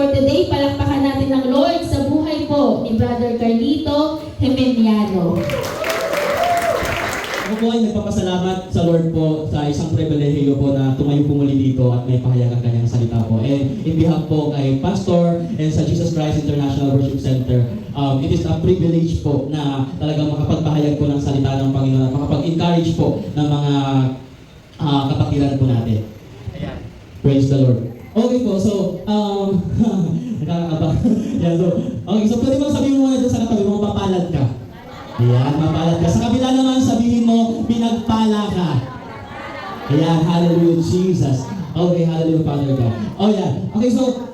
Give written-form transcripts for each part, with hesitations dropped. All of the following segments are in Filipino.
for today. Palakpakan natin ng Lord sa buhay po ni Brother Carlito Gemeniano. Ako po ay nagpapasalamat sa Lord po sa isang pribilehiyo po na tumayo po muli dito at may pahayag ang kanyang salita po. And in behalf po kay Pastor and sa Jesus Christ International Worship Center, it is a privilege po na talagang makapagpahayag po ng salita ng Panginoon at makapag-encourage po ng mga kapatiran po natin. Ayan. Praise the Lord. Okay po, so, nakakaba. Yeah, okay, so pwede mo sabihin mo muna dyan sa katabi mo, mapalad ka. Ayan, mapalad ka. Sa kabila naman, sabihin mo, pinagpala ka. Ayan, hallelujah, Jesus. Okay, hallelujah, Father God. Oh, yeah. Okay, so,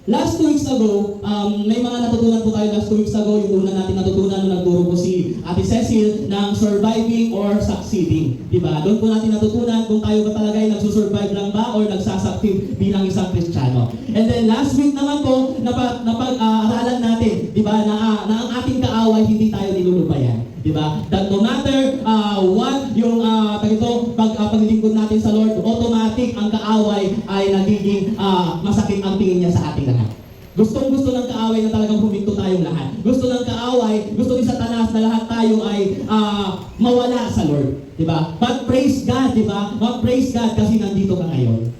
last 2 weeks ago, may mga natutunan po tayo last 2 weeks ago. Yung una natin natutunan nung nagturo po si Ate Cecil ng surviving or succeeding. Diba? Doon po natin natutunan kung tayo ba talaga ay nagsusurvive lang ba or nagsasucceed bilang isang Kristiyano. And then last week naman po, napag-aralan natin, diba, na ang ating kaaway hindi tayo nilulubayan. Diba? That no matter what yung paglilingkod natin sa Lord, automatic ang kaaway ay nagiging masakit ang tingin niya sa ating lahat. Gustong-gusto ng kaaway na talagang huminto tayong lahat. Gusto ng kaaway, gusto ni Satanas na lahat tayo ay mawala sa Lord. Diba? But praise God, diba? But praise God kasi nandito ka ngayon.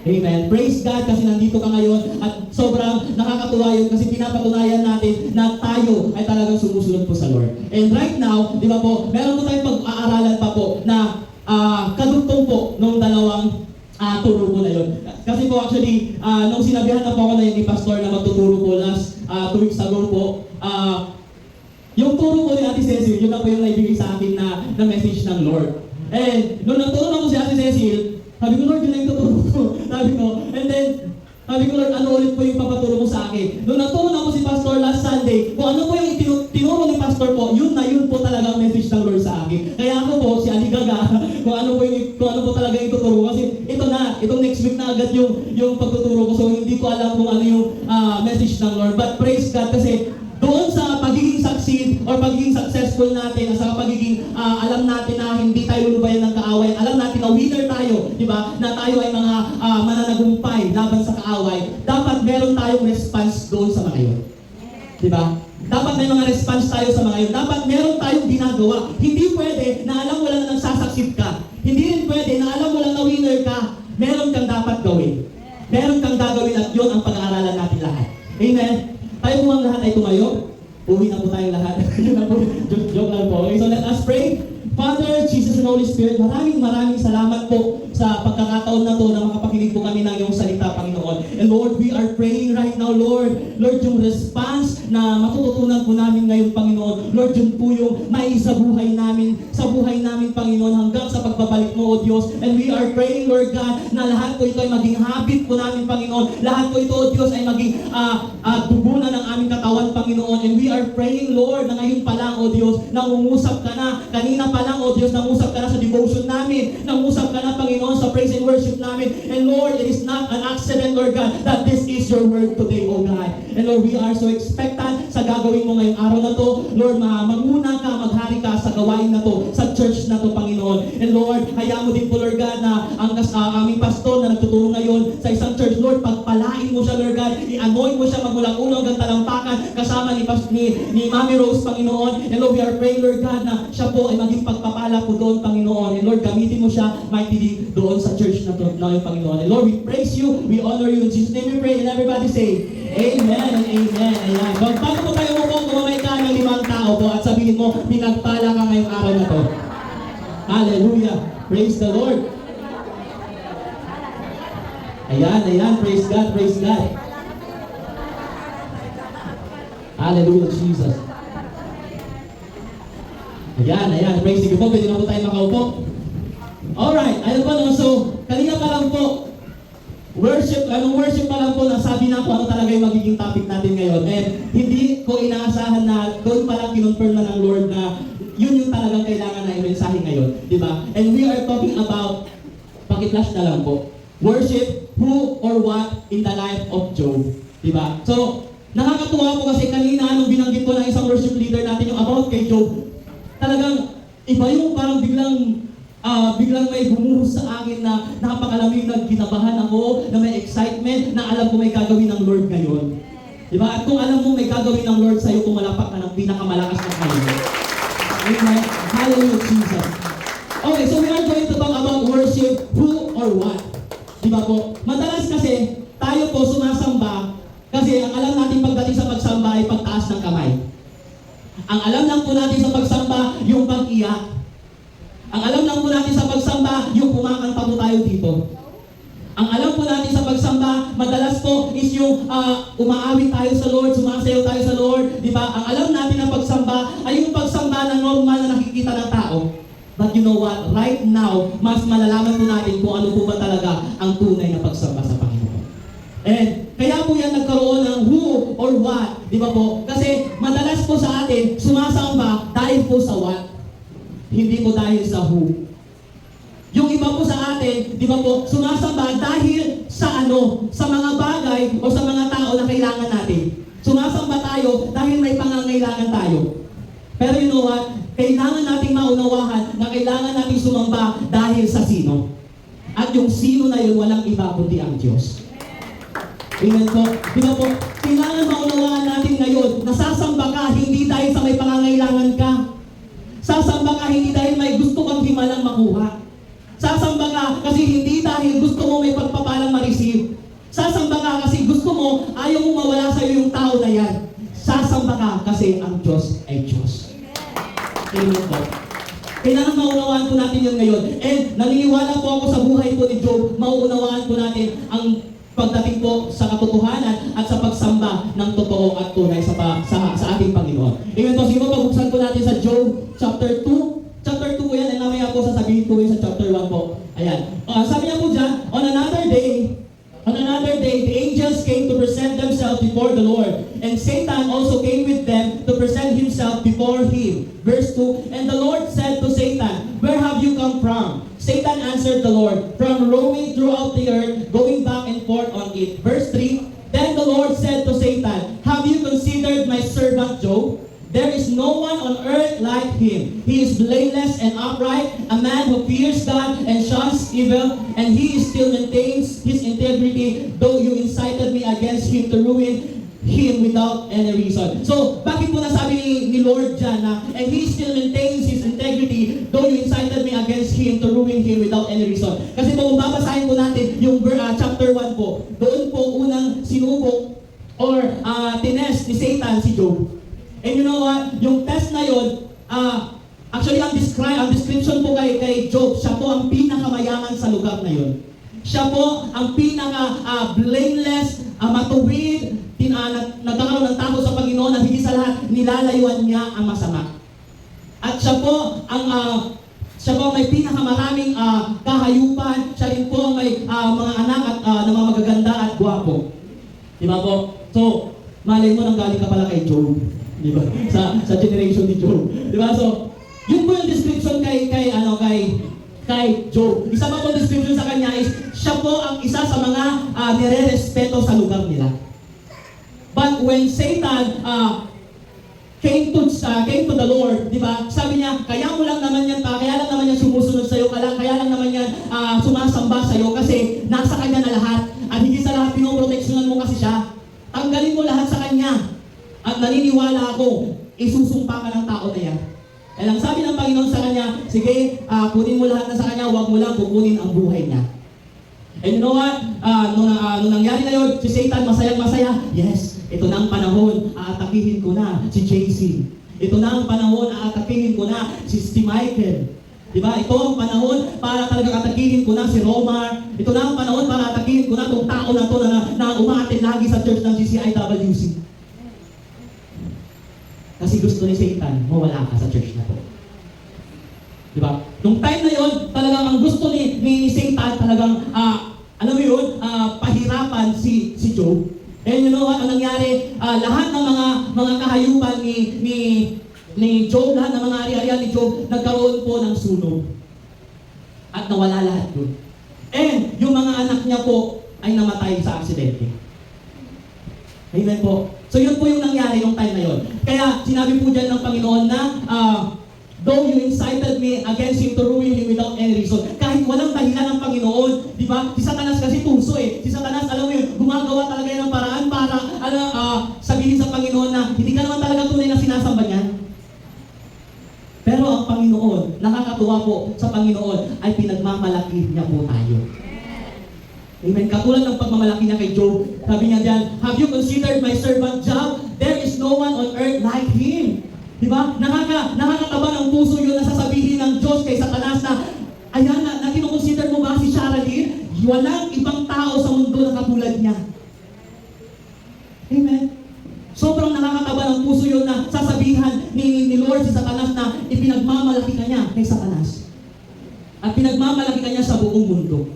Amen. Praise God kasi nandito ka ngayon at sobrang nakakatuwa yun kasi pinapatunayan natin na tayo ay talagang sumusunod po sa Lord. And right now, di ba po, meron po tayong pag-aaralan pa po na kadugtong po nung dalawang turo po na yun. Kasi po actually, nung sinabihan na po ako na yun ni Pastor na magtuturo po last 2 weeks ago po, yung turo po ni Ate Cecil, yun na po yung naibigay sa akin na message ng Lord. And nung nagturo na po si Ate Cecil, sabi ko, Lord, yun lang tuturo ko. Sabi ko, and then, sabi ko, Lord, ano ulit po yung papaturo mo sa akin? Nung nagturo na po si Pastor last Sunday, kung ano po yung tinuro ni Pastor po, yun talaga ang message ng Lord sa akin. Kaya ako po, si Aligaga, kung ano po talaga yung tuturo ko. Kasi itong next week na agad yung pagtuturo ko. So, hindi ko alam kung ano yung message ng Lord. But praise God kasi, doon sa pagiging succeed or pagiging successful natin, sa pagiging alam natin na hindi tayo lulubayan ng kaaway, alam natin na winner tayo, di ba? Na tayo ay mga mananagumpay laban sa kaaway. Dapat meron tayong response doon sa mga yun. Di ba? Dapat may mga response tayo sa mga yun. Dapat meron tayong ginagawa. Hindi pwede na alam mo lang na nagsasucceed ka. Hindi rin pwede na alam mo lang na winner ka. Meron kang dapat gawin. Meron kang gagawin at yun ang pag-aaralan natin lahat. Amen? Tayo po ang lahat ay tumayo. Uwi na po tayong lahat. Joke lang po. Okay, so let us pray. Father, Jesus and Holy Spirit, maraming salamat po sa pagkakataon na to na makapakinig po kami ng iyong salita, Panginoon. And Lord, we are praying right now, Lord. Lord, yung response na matututunan po namin ngayon, Panginoon. Lord, yun po yung maisabuhay namin, sa buhay namin, Panginoon, hanggang sa pagbabalik mo, O Diyos. And we are praying, Lord God, na lahat po ito ay maging habit po namin, Panginoon. Lahat po ito, O Diyos, ay maging tubunan ng aming katawan, Panginoon. And we are praying, Lord, na ngayon pa lang, O Diyos, na umusap ka na. Kanina pa lang, O Diyos, nangusap ka na sa devotion namin. Nangusap ka na, Panginoon, sa praise and worship namin. And Lord, it is not an accident, Lord God, that this is your word today, O God. And Lord, we are so expectant sa gagawin mo ngayong araw na to. Lord, magmuna ka, maghari ka sa gawain na to, sa church na to, Panginoon. And Lord, hayaan mo din po, Lord God, na ang aming pastor na nagtuturo ngayon sa isang church, Lord, pagpalain mo siya, Lord God. I-anoint mo siya magmulang ulo hanggang talampakan kasama ni Mami Rose, Panginoon. And Lord, we are praying, Lord God, na siya po ay maging pagpapala po doon, Panginoon. And Lord, gamitin mo siya mightily doon sa church na to, Panginoon. And Lord, we praise you, we honor you. In Jesus' name we pray, and everybody say, Amen and Amen. Ayan. Bago po tayo mo kumamay ka ng 5 tao po at sabihin mo, pinagpala ka ngayong araw na to. Hallelujah. Praise the Lord. Ayan. Praise God, praise God. Hallelujah, Jesus. Ayan. Praise God po. Pwede na po tayo makaupo. Alright, ayun po no. So, kanina pa lang po, worship pa lang po, nasabi na po ano talaga yung magiging topic natin ngayon. And hindi ko inaasahan na doon pa lang kinonfirm na ng Lord na yun yung talagang kailangan na i-mensahe ngayon. Diba? And we are talking about, paki-flash na lang po, worship who or what in the life of Job. Diba? So, nakakatuwa po kasi kanina nung binanggit ko ng isang worship leader natin yung about kay Job, talagang iba yung parang biglang biglang may bumuhos sa akin na napakalamig na ginabahan ako, na may excitement, na alam ko may gagawin ng Lord ngayon. Diba? At kung alam mo may gagawin ng Lord sa'yo, pumalapak ka ng pinakamalakas na kayo. Amen. Hallelujah, Jesus. Okay, so we are going to talk about worship, who or what. Diba po? Madalas kasi, tayo po sumasamba, kasi ang alam natin pagdating sa pagsamba ay pagtaas ng kamay. Ang alam lang po natin sa pagsamba, yung pag-iyak. Ang alam lang po natin sa pagsamba, yung kumakanta po tayo dito. Ang alam po natin sa pagsamba, madalas po is yung umaawit tayo sa Lord, sumasayaw tayo sa Lord, di ba? Ang alam natin na pagsamba ay yung pagsamba na normal na nakikita ng tao. But you know what? Right now, mas malalaman po natin kung ano po ba talaga ang tunay na pagsamba sa Panginoon. And kaya po yan nagkaroon ng who or what, di ba po? Kasi madalas po sa atin, sumasamba dahil po sa what. Hindi po dahil sa who. Yung iba po sa atin, di ba po, sumasamba dahil sa ano, sa mga bagay o sa mga tao na kailangan natin. Sumasamba tayo dahil may pangangailangan tayo. Pero you know what? Kailangan nating maunawahan na kailangan nating sumamba dahil sa sino. At yung sino na yun, walang iba kundi ang Diyos. Amen po. Di ba po? Kailangan maunawahan natin ngayon, nasasamba ka hindi dahil sa may pangangailangan ka. Sasamba ka hindi dahil may gusto kang himalang makuha. Sasamba ka kasi hindi dahil gusto mo may pagpapalang ma-receive. Sasamba ka kasi gusto mo, ayaw mo mawala sa iyo yung tao na yan. Sasamba ka kasi ang Diyos ay Diyos. Amen po. Kailangan maunawaan po natin yun ngayon. And naniniwala po ako sa buhay po ni Job, mauunawaan po natin ang pagdating po sa katotohanan at sa pagsamba ng totoo at tunay sa ating Panginoon. Amen po. Sige po, pagbuksan po natin sa Job chapter 2. Chapter 2 po yan, and mamaya po sasabihin ko yun sa chapter 1 po. Ayan. Sabi niya po dyan, on another day, the angels came to present themselves before the Lord. And Satan also came with them to present himself before him. Verse 2, and the Lord said to Satan, where have you come from? Satan answered the Lord, from roaming throughout the earth, going back and forth on it. Verse 3, then the Lord said to Satan, have you considered my servant Job? There is no one on earth like him. He is blameless and upright, a man who fears God and shuns evil, and he still maintains his integrity, though you incited me against him to ruin him without any reason. So, bakit po nasabi ni Lord dyan na, and he still maintains his integrity, though you incited me against him to ruin him without any reason? Kasi po, kung babasahin po natin yung chapter 1 po, doon po unang sinubok or tinest ni Satan si Job. And you know what? Yung test na yun, actually ang description po kay Job, siya po ang pinakamayaman sa lugar na yun. Siya po ang pinaka-blameless, matuwid, nagkakaroon ng takot sa Panginoon, at higit sa lahat, nilalayuan niya ang masama. At siya po ang may pinakamaraming kahayupan, siya rin po ang may mga anak at na mga magaganda at gwapo. Di ba po? So, malay mo nang galing ka pala kay Job. Di ba? Sa generation ni Job. Di ba? So, yun po yung description kay Job. Isa pa po description sa kanya is, siya po ang isa sa mga nire-respeto sa lugar nila. But when Satan came to the Lord, di ba? Sabi niya, kaya mo lang naman yan kaya lang naman yan sumusunod sa'yo, kaya lang naman yan sumasamba sa'yo kasi nasa kanya na lahat. At higit sa lahat, pinoproteksyonan mo kasi siya. Tanggalin mo lahat sa kanya. At naniniwala ako, isusumpa ka ng tao na yan. Kaya lang sabi ng Panginoon sa kanya, sige, kunin mo lahat na sa kanya, huwag mo lang kukunin ang buhay niya. And you know what? Nung nangyari na yun, si Satan masayang-masaya. Yes, ito na ang panahon, aatakihin ko na si JC. Ito na ang panahon, aatakihin ko na si Michael. Diba? Ito ang panahon para talaga atakihin ko na si Romar. Ito na ang panahon para atakihin ko na itong tao na to na umaatin lagi sa church ng GCIWC. Kasi gusto ni Satan, mawala ka sa church na to. Diba? Nung time na yon, talagang ang gusto ni Satan, talagang, alam mo yun, pahirapan si Job. And you know what, ang nangyari, lahat ng mga kahayupan ni Job, lahat ng mga ari-arian ni Job, nagkaroon po ng sunog. At nawala lahat yun. And yung mga anak niya po ay namatay sa aksidente. Amen po. So yun po yung nangyari yung time na yun. Kaya sinabi po dyan ng Panginoon na though you incited me against him to ruin him without any reason. Kahit walang dahilan ng Panginoon. Di ba? Si Satanas kasi tuso eh. Si Satanas, alam mo yun, gumagawa talaga yan ng paraan para sabihin sa Panginoon na hindi ka naman talaga tunay na sinasamba niyan. Pero ang Panginoon, nakakatuwa po sa Panginoon, ay pinagmamalaki niya po tayo. Amen. Katulad ng pagmamalaki niya kay Job, sabi niya diyan, have you considered my servant Job? There is no one on earth like him. Diba? Nakakataba ng puso yun na sasabihin ng Diyos kay Satanas na, ayan na kinukonsider mo ba si Sharaline? Walang ibang tao sa mundo na katulad niya. Amen. Sobrang nakakataba ng puso yun na sasabihan ni Lord si Satanas na ipinagmamalaki ka niya kay Satanas. At pinagmamalaki ka niya sa buong mundo.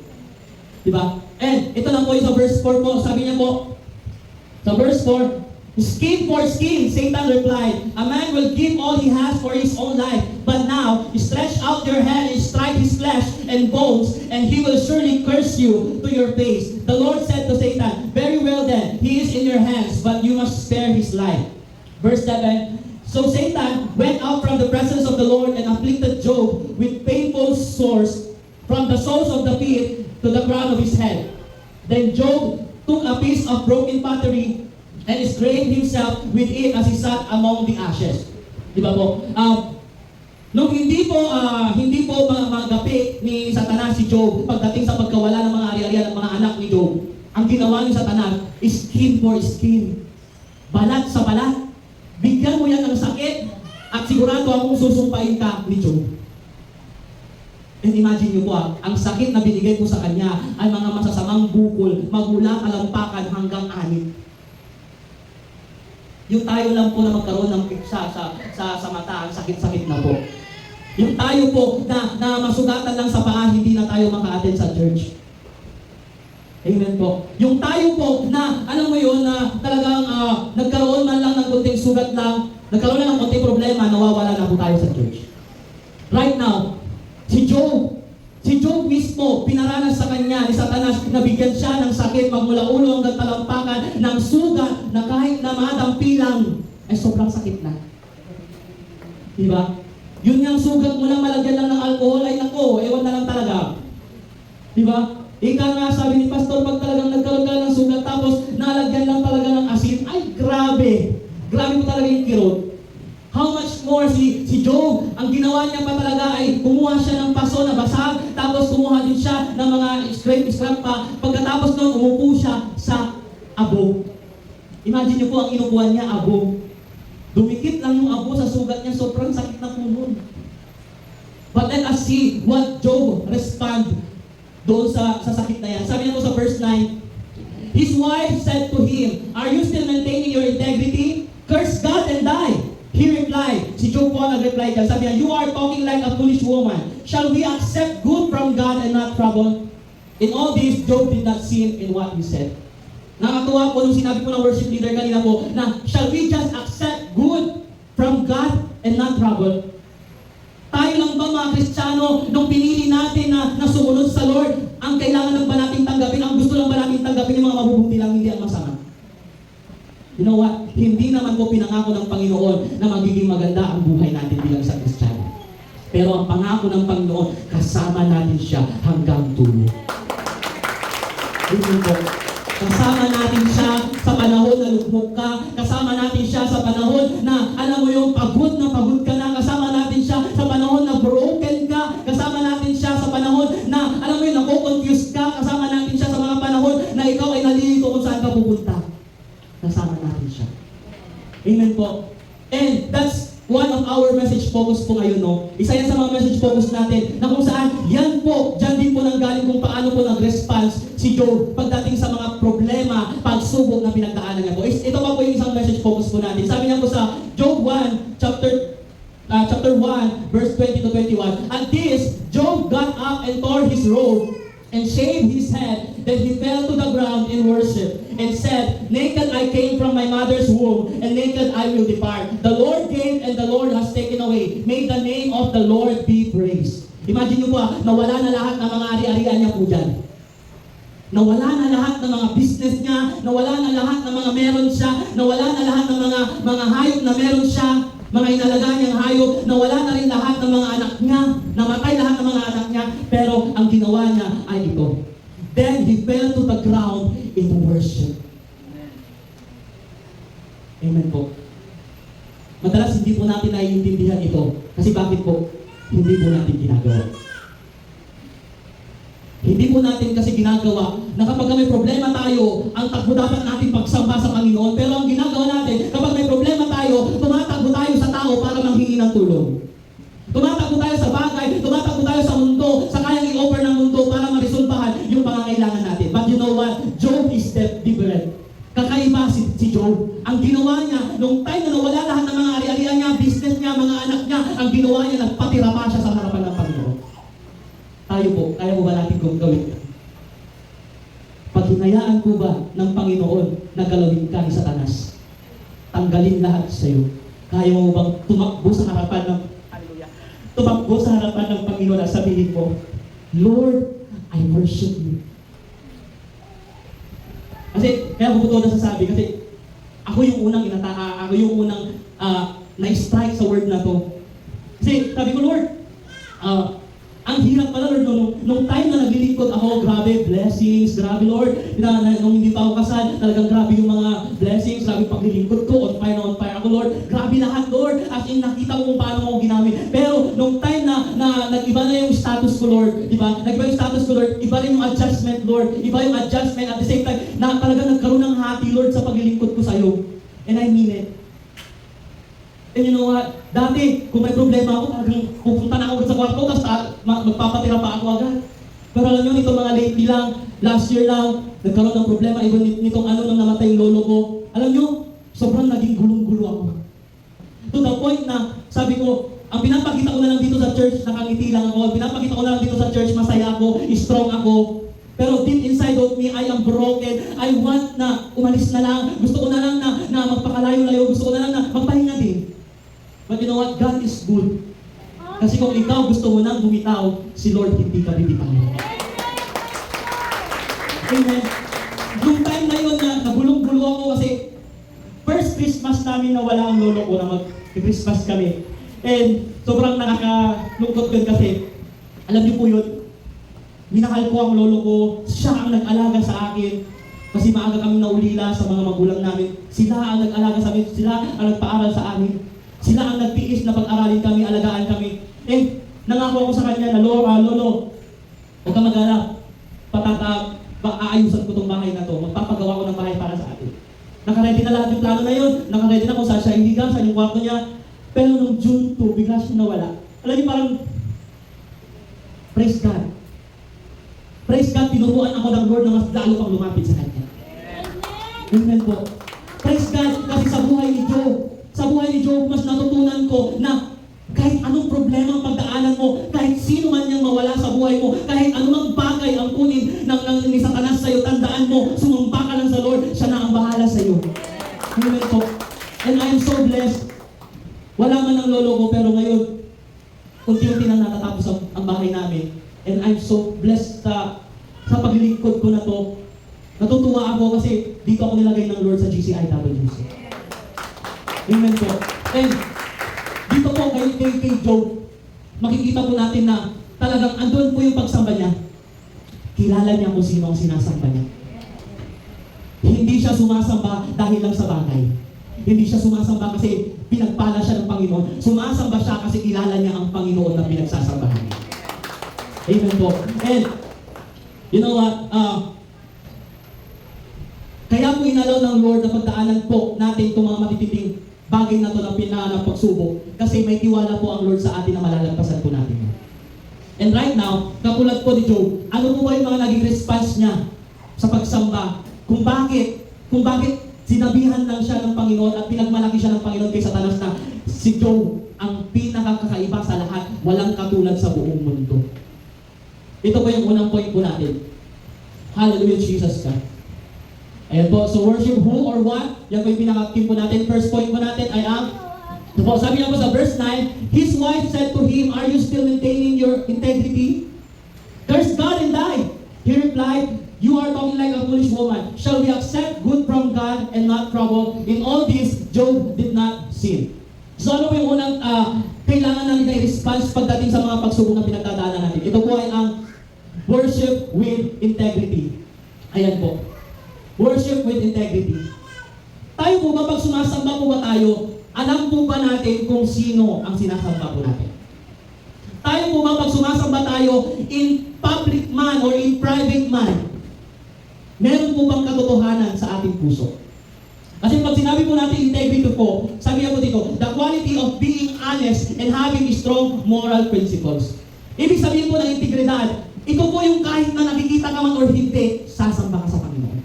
Diba? And ito lang po yung sa verse 4 po. Sabi niya po, sa verse 4, skin for skin, Satan replied, a man will give all he has for his own life. But now, stretch out your hand and strike his flesh and bones, and he will surely curse you to your face. The Lord said to Satan, very well then, he is in your hands, but you must spare his life. Verse 7, so Satan went out from the presence of the Lord and afflicted Job with painful sores from the soles of the feet to the crown of his head. Then Job took a piece of broken pottery and scraped himself with it as he sat among the ashes. Di ba po? Nung hindi po magapi ni Satanas si Job pagdating sa pagkawala ng mga ari-arian at mga anak ni Job, ang ginawa ni Satanas is skin for skin. Balat sa balat. Bigyan mo yan ng sakit at sigurado akong susumpain ka ni Job. And imagine nyo po, ang sakit na binigay ko sa kanya ay mga masasamang bukol, magmula kalampakan hanggang anit. Yung tayo lang po na magkaroon ng piksa sa mata, ang sakit-sakit na po. Yung tayo po na masugatan lang sa paa, hindi na tayo maka-attend sa church. Amen po. Yung tayo po na, alam mo yun, na talagang nagkaroon man lang ng kunting sugat lang, nagkaroon lang ng kunting problema, nawawala na po tayo sa church. Right now, si Job mismo, pinaranas sa kanya ni Satanas, nabigyan siya ng sakit magmula ulo hanggang talampakan ng sugat na kahit na madampi lang, ay sobrang sakit na. Diba? Yun yung sugat mo lang, malagyan lang ng alcohol, ay nako, ewan na lang talaga. Diba? Ika nga sabi ni Pastor, pag talagang nagkaroon ka ng sugat tapos nalagyan lang talaga ng asin, ay grabe. Grabe mo talaga yung kirot. How much more si Job, ang ginawa niya pa talaga ay kumuha siya ng paso na basag, tapos kumuha din siya ng mga scrap pa. Pagkatapos nun, umupo siya sa abo. Imagine niyo po ang inupuan niya, abo. Dumikit lang yung abo sa sugat niya, sobrang sakit na po nun. But let us see what Job respond doon sa sakit na yan. Sabi niya po sa verse 9, his wife said to him, are you still maintaining your integrity? Curse God and die. He replied, si Job po nag-reply dyan, sabi niya, you are talking like a foolish woman. Shall we accept good from God and not trouble? In all this, Job did not sin in what he said. Nakatuwa po nung sinabi po ng worship leader kanina po, na shall we just accept good from God and not trouble? Tayo lang ba mga Kristiyano, nung pinili natin na sumunod sa Lord, ang kailangan lang ba natin tanggapin, ang gusto lang ba natin tanggapin yung mga mabubuti lang, hindi ang masama? You know what? Hindi naman po pinangako ng Panginoon na magiging maganda ang buhay natin bilang sa Kristiyano. Pero ang pangako ng Panginoon, kasama natin siya hanggang dulo. Yun po. Kasama natin siya sa panahon na lugmok ka. Kasama natin siya sa panahon na, alam mo yung pagod na pagod ka na. Kasama natin siya sa panahon na broken ka. Kasama natin siya sa panahon na, alam mo yung nako-confused ka. Kasama natin siya sa mga panahon na ikaw ay nalilito kung saan ka pupunta. Kasama natin siya. Amen po. And that's one of our message focus po ngayon, no? Isa yan sa mga message focus natin na kung saan, yan po, dyan din po nanggaling kung paano po nag-response si Job pagdating sa mga problema, pagsubok na pinagdaanan niya po. Ito pa po yung isang message focus po natin. Sabi niya po sa Job 1, chapter 1, verse 20 to 21. At this, Job got up and tore his robe and shaved his head. Then he fell to the ground in worship and said, naked I came from my mother's womb, and naked I will depart. The Lord gave and the Lord has taken away. May the name of the Lord be praised. Imagine nyo po, nawala na lahat ng mga ari-arian niya po dyan. Nawala na lahat ng mga business niya, nawala na lahat ng mga meron siya, nawala na lahat ng mga hayop na meron siya, mga inalagaan niyang hayop, nawala na rin lahat ng mga anak niya, namatay lahat ng mga anak niya, pero ang ginawa Then he fell to the ground in worship. Amen po. Madalas hindi po natin naiintindihan ito. Kasi bakit po? Hindi po natin ginagawa. Hindi po natin kasi ginagawa na kapag may problema tayo, ang takbo dapat natin pagsamba sa Panginoon. Pero ang ginagawa natin, kapag may problema tayo, tumatakbo tayo sa tao para manghingi ng tulong. Tumatakbo tayo sa bagay, tumatakbo tayo sa mundo, sa kayang i-offer ng mundo para marisolbahan yung pangangailangan natin. But you know what? Job is different. Kakaiba si Job. Ang ginawa niya, nung time na nawala lahat ng mga ari-arian niya, business niya, mga anak niya, ang ginawa niya, nagpatira pa siya sa harapan ng Panginoon. Tayo po, kaya mo ba natin kung gawin? Pag hinayaan ko ba ng Panginoon na galawin ka ni Satanas, tanggalin lahat sa iyo, kaya mo bang tumakbo sa harapan ng tumakbo sa harapan ng Panginoon at sabihin mo, Lord, I worship you. Kasi, kaya ko po ito nasasabi, kasi ako yung unang ako yung unang na-strike sa word na to. Kasi, sabi ko, Lord, ang hirap pala, Lord, nung time na naglilingkod ako, grabe, blessings, grabe, Lord. Nung hindi pa ako kasal, talagang grabe yung mga blessings, grabe paglilingkod ko, on fire ako, Lord. Grabe lahat, Lord. As in, nakita ko kung paano ako ginamit. Pero, nung time na nag-iba na yung status ko, Lord, di ba? Nag-iba yung status ko, Lord, iba rin yung adjustment, Lord. Iba yung adjustment at the same time, na talagang nagkaroon ng hati, Lord, sa paglilingkod ko sa'yo. And I mean it. And you know what? Dati, kung may problema ako, talagang pupunta na ako sa kwarto, tapos magpapatira pa ako agad. Pero alam nyo, nitong mga lately lang, last year lang, nagkaroon ng problema, even nitong nung namatay yung lolo ko. Alam nyo, sobrang naging gulong-gulo ako. To the point na, sabi ko, ang pinapakita ko na lang dito sa church, nakangiti lang ako. Pinapakita ko na lang dito sa church, masaya ako, strong ako. Pero deep inside of me, I am broken. I want na umalis na lang. Gusto ko na lang na magpakalayo-layo. Gusto ko na lang na magpahinga din. But you know what? God is good. Kasi kung ikaw gusto mo nang bumitaw, si Lord hindi ka bibitaw. Amen. Yung time na yun na nagulong-gulo ako kasi first Christmas namin na wala ang lolo ko na mag-Christmas kami. And sobrang nakakalungkot yun kasi alam niyo po yun, minahal ko ang lolo ko, siya ang nag-alaga sa akin. Kasi maaga kami naulila sa mga magulang namin. Sila ang nag-alaga sa amin, sila ang nagpaaral sa amin. Sila ang nagtiis na pag-aralin kami, alagaan kami. Eh, nangako ako sa kanya na, Lolo, huwag ka mag-alala. Aayusan ko itong bahay na to. Magpapagawa ko ng bahay para sa atin. Nakaready na lahat yung plano na yun. Nakaready na kung saan siya hihiga, saan yung kwarto niya. Pero nung June 2, bigla siya nawala. Alam niyo parang, praise God. Praise God, tinuruan ako ng Lord na mas lalo pang lumapit sa kanya. Amen po. Praise God, kasi sa buhay ni Job, mas natutunan ko na kahit anong problema ang pagdaanan mo, kahit sino man niyang mawala sa buhay mo, kahit anumang bagay ang kunin ni Satanas sa'yo, tandaan mo, sumamba ka lang sa Lord, siya na ang bahala sa'yo. Amen po. And I am so blessed. Wala man ang lolo ko, pero ngayon, unti-unti na natatapos ang bahay namin. And I'm so blessed sa paglilingkod ko na to. Natutuwa ako kasi dito ako nilagay ng Lord sa GCIWC. Amen po. And dito po kay Job, makikita po natin na talagang andun po yung pagsamba niya. Kilala niya kung sino ang sinasamba niya. Hindi siya sumasamba dahil lang sa bagay. Hindi siya sumasamba kasi pinagpala siya ng Panginoon. Sumasamba siya kasi kilala niya ang Panginoon na pinagsasambahan niya. Amen po. And, you know what? Kaya po inalaw ng Lord na pagdaanan po natin itong mga matitinding bagay na ito ng pinanang pagsubok kasi may tiwala po ang Lord sa atin na malalagpasan po natin. And right now, kapulad po ni Job, ano po ba yung mga naging response niya sa pagsamba? Kung bakit sinabihan lang siya ng Panginoon at pinagmalaki siya ng Panginoon kay Satanas na si Job ang pinakakaiba sa lahat, walang katulad sa buong mundo. Ito po yung unang point po natin. Hallelujah, Jesus God. Ayan po, so worship who or what? Yan po yung pinaka-team po natin. First point po natin ay ang, ito po, sabi niya po sa verse 9, his wife said to him, are you still maintaining your integrity? Curse God and die. He replied, you are talking like a foolish woman. Shall we accept good from God and not trouble? In all this, Job did not sin. So ano po yung unang kailangan natin na i-response pagdating sa mga pagsubok na pinagdadaanan natin? Ito po ay ang Worship with integrity. Ayan po. Worship with integrity. Tayo po ba, pag sumasamba po ba tayo, alam po ba natin kung sino ang sinasamba po natin? Tayo po ba, pag sumasamba tayo, in public man or in private man, meron po bang katotohanan sa ating puso? Kasi pag sinabi po natin integrity po, sabi po dito, the quality of being honest and having strong moral principles. Ibig sabihin po ng integridad, ito po yung kahit na nakikita ka man or hindi, sasamba ka sa Panginoon.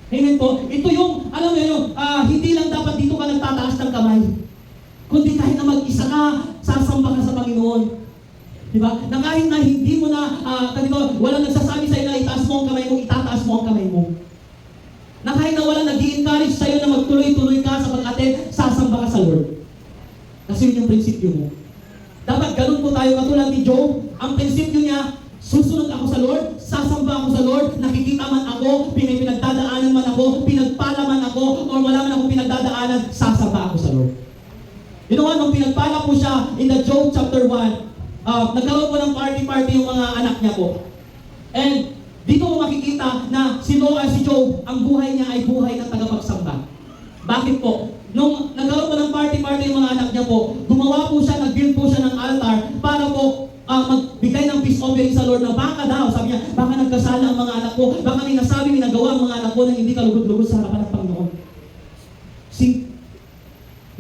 Amen po. Ito yung, alam mo yun, hindi lang dapat dito ka nagtataas ng kamay. Kundi kahit na mag-isa ka, sasamba ka sa Panginoon. Diba? Na kahit na hindi mo na, walang nagsasabi sa'yo na itaas mo ang kamay mo, itataas mo ang kamay mo. Na kahit na walang nag-i-encourage sa'yo na magtuloy-tuloy ka sa pag-attend, sasamba ka sa Lord. Kasi yun yung prinsipyo mo. Dapat ganun po tayo katulad ni Job. Ang prinsipyo niya, susunod ako sa Lord, sasamba ako sa Lord, nakikita man ako, pinagdadaanan man ako, pinagpala man ako, o wala man ako pinagdadaanan, sasamba ako sa Lord. You know what, nung pinagpala po siya in the Job chapter 1, nagkaroon po ng party-party yung mga anak niya po. And dito mo makikita na si Job, ang buhay niya ay buhay ng tagapagsamba. Bakit po? Nung nagkaroon po ng party-party yung mga anak niya po, gumawa po siya, nag-build po siya ng altar para po magbigay ng peace offering sa Lord na baka daw, sabi niya, baka nagkasala ang mga anak ko, baka may nasabi, may nagawa ang mga anak ko na hindi kalugod-lugod sa harapan ng Panginoon. See?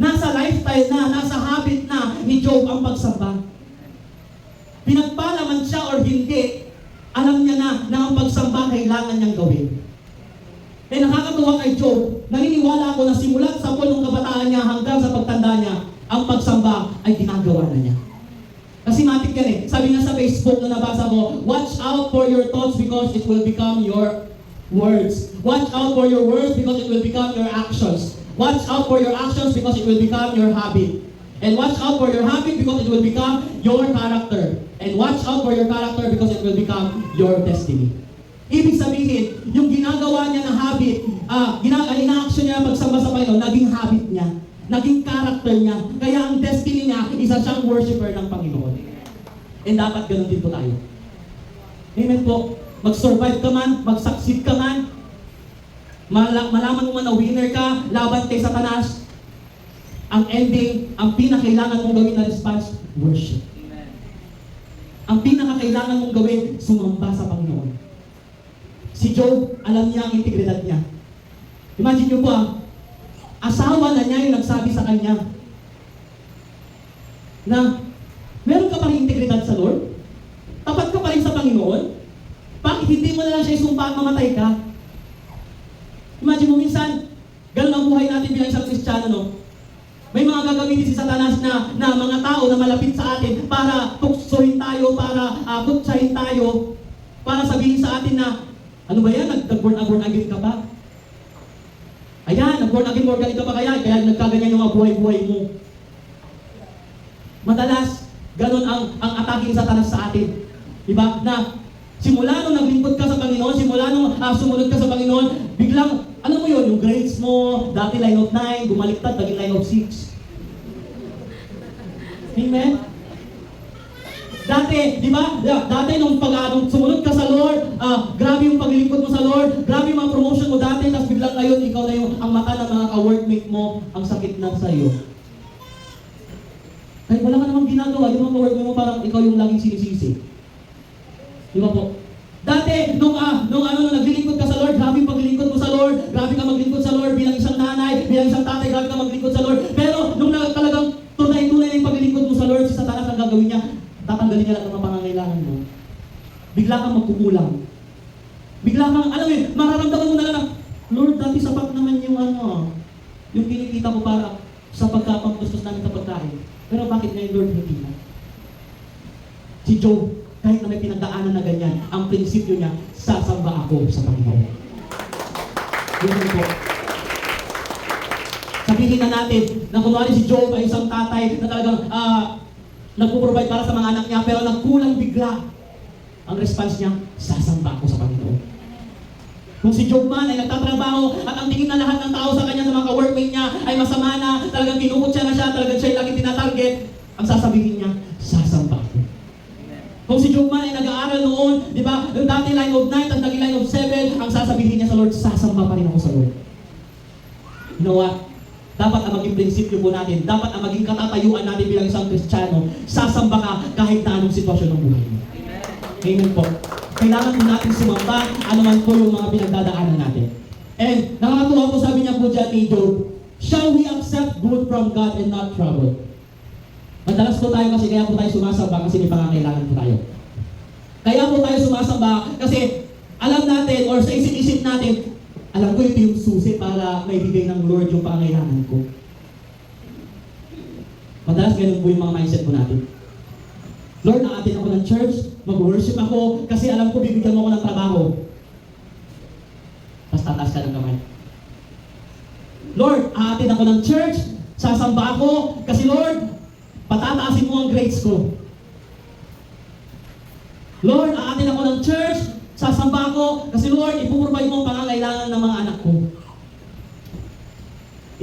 Nasa lifestyle na, nasa habit na ni Job ang pagsamba. Pinagpala man siya or hindi, alam niya na ang pagsamba kailangan niyang gawin. Eh nakakatuwa kay Job, naniniwala ako na simulat sa punong kabataan niya hanggang sa pagtanda niya, ang pagsamba ay ginagawa na niya. Kasi matik yan eh. Sabi nga sa Facebook na nabasa ko, watch out for your thoughts because it will become your words. Watch out for your words because it will become your actions. Watch out for your actions because it will become your habit. And watch out for your habit because it will become your character. And watch out for your character because it will become your destiny. Ibig sabihin, yung ginagawa niya na habit, ina-action niya pagsamba sa Panginoon, naging habit niya, naging character niya. Kaya ang destiny niya, isa siyang worshiper ng Panginoon. And dapat ganun din po tayo. Amen po. Mag-survive ka man, mag-succeed ka man, malaman mo man na winner ka, laban kay Satanas, ang ending, ang pinakailangan mong gawin na response, worship. Ang pinakakailangan mong gawin, sumamba sa Panginoon. Si Job, alam niya ang integridad niya. Imagine niyo po asawa na niya yung nagsabi sa kanya na, meron ka pa rin integridad sa Lord? Tapat ka pa rin sa Panginoon? Bakit hindi mo na lang siya isumpa at mamatay ka? Imagine mo minsan, ganun ang buhay natin bilang isang Kristiyano, no? May mga gagamitin si Satanas na mga tao na malapit sa atin para tuksohin tayo, para kutsahin tayo, para sabihin sa atin na, ano ba yan? Nag-born again ka ba? Ayan, nag-born again more ganito pa kaya nagkaganyan yung mga buhay-buhay mo. Madalas, ganun ang atake ni Satanas sa atin. Diba? Na simula nung naglingkod ka sa Panginoon, simula nung sumunod ka sa Panginoon, biglang, ano mo yun, yung grades mo, dati line of 9, bumaliktad, naging line of 6. Amen? Dati, di ba? Dati nung sumunod ka sa Lord, grabe yung paglilingkod mo sa Lord, grabe yung mga promotion mo dati, tapos biglang ngayon, ikaw na yung ang mata ng mga ka-workmate mo, ang sakit na sa iyo. Kahit wala ka namang ginagawa, yung mga ka-workmate mo parang ikaw yung laging sinisisi. Di ba po? Dati, nung naglilingkod ka sa Lord, grabe yung paglilingkod mo sa Lord, grabe ka maglingkod sa Lord bilang isang nanay, bilang isang tatay, grabe ka maglingkod sa Lord. Pero nung talagang tunay-tunay na yung paglilingkod mo sa Lord, si Satanas ang gagawin niya, tatanggalin niya lahat ng mga pangangailangan mo. Bigla kang magkukulang. Bigla kang, alam mo yun, mararamdaman mo na lang, Lord, dati sapat naman yung yung kinikita ko para sa pagkapangkustos namin sa pagkain. Pero bakit ngayon, Lord, hindi na? Si Job, kahit na may pinagdaanan na ganyan, ang prinsipyo niya, sasamba ako sa Panginoon. Yun po. Sabihin na natin, na kunwari si Job ay isang tatay na talagang nagpo-provide para sa mga anak niya, pero nagkulang bigla. Ang response niya, sasamba ako sa Panginoon. Kung si Job man ay nagtatrabaho at ang tingin na lahat ng tao sa kanya, sa mga ka-workmate niya, ay masama na, talagang kinukot siya na siya, talagang siya lagi tinatarget, ang sasabihin niya, sasamba ako. Kung si si Job man ay nag-aaral noon, di ba? Yung dati line of 9 at naging line of 7, ang sasabihin niya sa Lord, sasamba pa rin ako sa Lord. You know what? Dapat ang maging prinsipyo po natin, dapat ang maging katatayuan natin bilang isang Kristiyano, sasamba ka kahit na anong sitwasyon ng buhay mo. Amen po. Kailangan po natin sumamba, ano man po yung mga pinagdadaanan natin. And nakakatuwa po sabi niya po dyan ni Job, shall we accept good from God and not trouble? Madalas po tayo kasi kaya po tayo sumasamba kasi may pangangailangan po tayo. Kaya po tayo sumasamba kasi alam natin or sa isip-isip natin, alam ko ito yung susi para maibigay ng Lord yung pangangailangan ko. Madalas ganun po yung mga mindset po natin. Lord, naatin ako ng church, mag-worship ako kasi alam ko bibigyan mo ako ng trabaho. Tapos tataas ka ng kamay. Lord, aatin ako ng church, sasamba ako kasi Lord, patataasin mo ang grades ko. Lord, aatin ako ng church, sasamba ako kasi Lord, ipuprovide mo ang pangangailangan ng mga anak ko.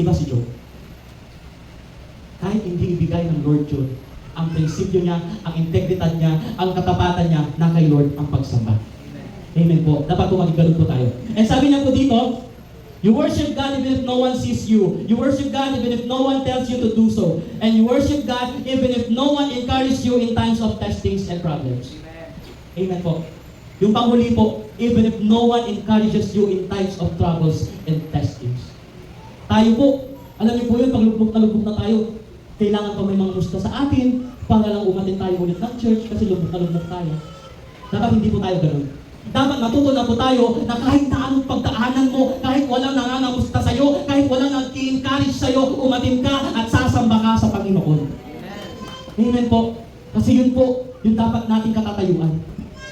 Iba si Job. Kahit hindi ibigay ng Lord yun, ang prinsipyo niya, ang integridad niya, ang katapatan niya na kay Lord ang pagsamba. Amen po. Dapat po maging ganun po tayo. And sabi niya po dito, you worship God even if no one sees you. You worship God even if no one tells you to do so. And you worship God even if no one encourages you in times of testings and problems. Amen po. Yung panghuli po, even if no one encourages you in times of troubles and testings. Tayo po, alam niyo po yun, pag lubog na tayo, kailangan pa may mga musta sa atin para lang umatin tayo ulit ng church kasi lubog tayo. Dapat hindi po tayo ganun. Dapat matuto na po tayo na kahit na anong pagdaanan mo, kahit walang nangangamusta sa'yo, kahit walang nag-encourage sa'yo, umatin ka at sasamba ka sa Panginoon. Amen po. Kasi yun po, yung dapat nating katatayuan.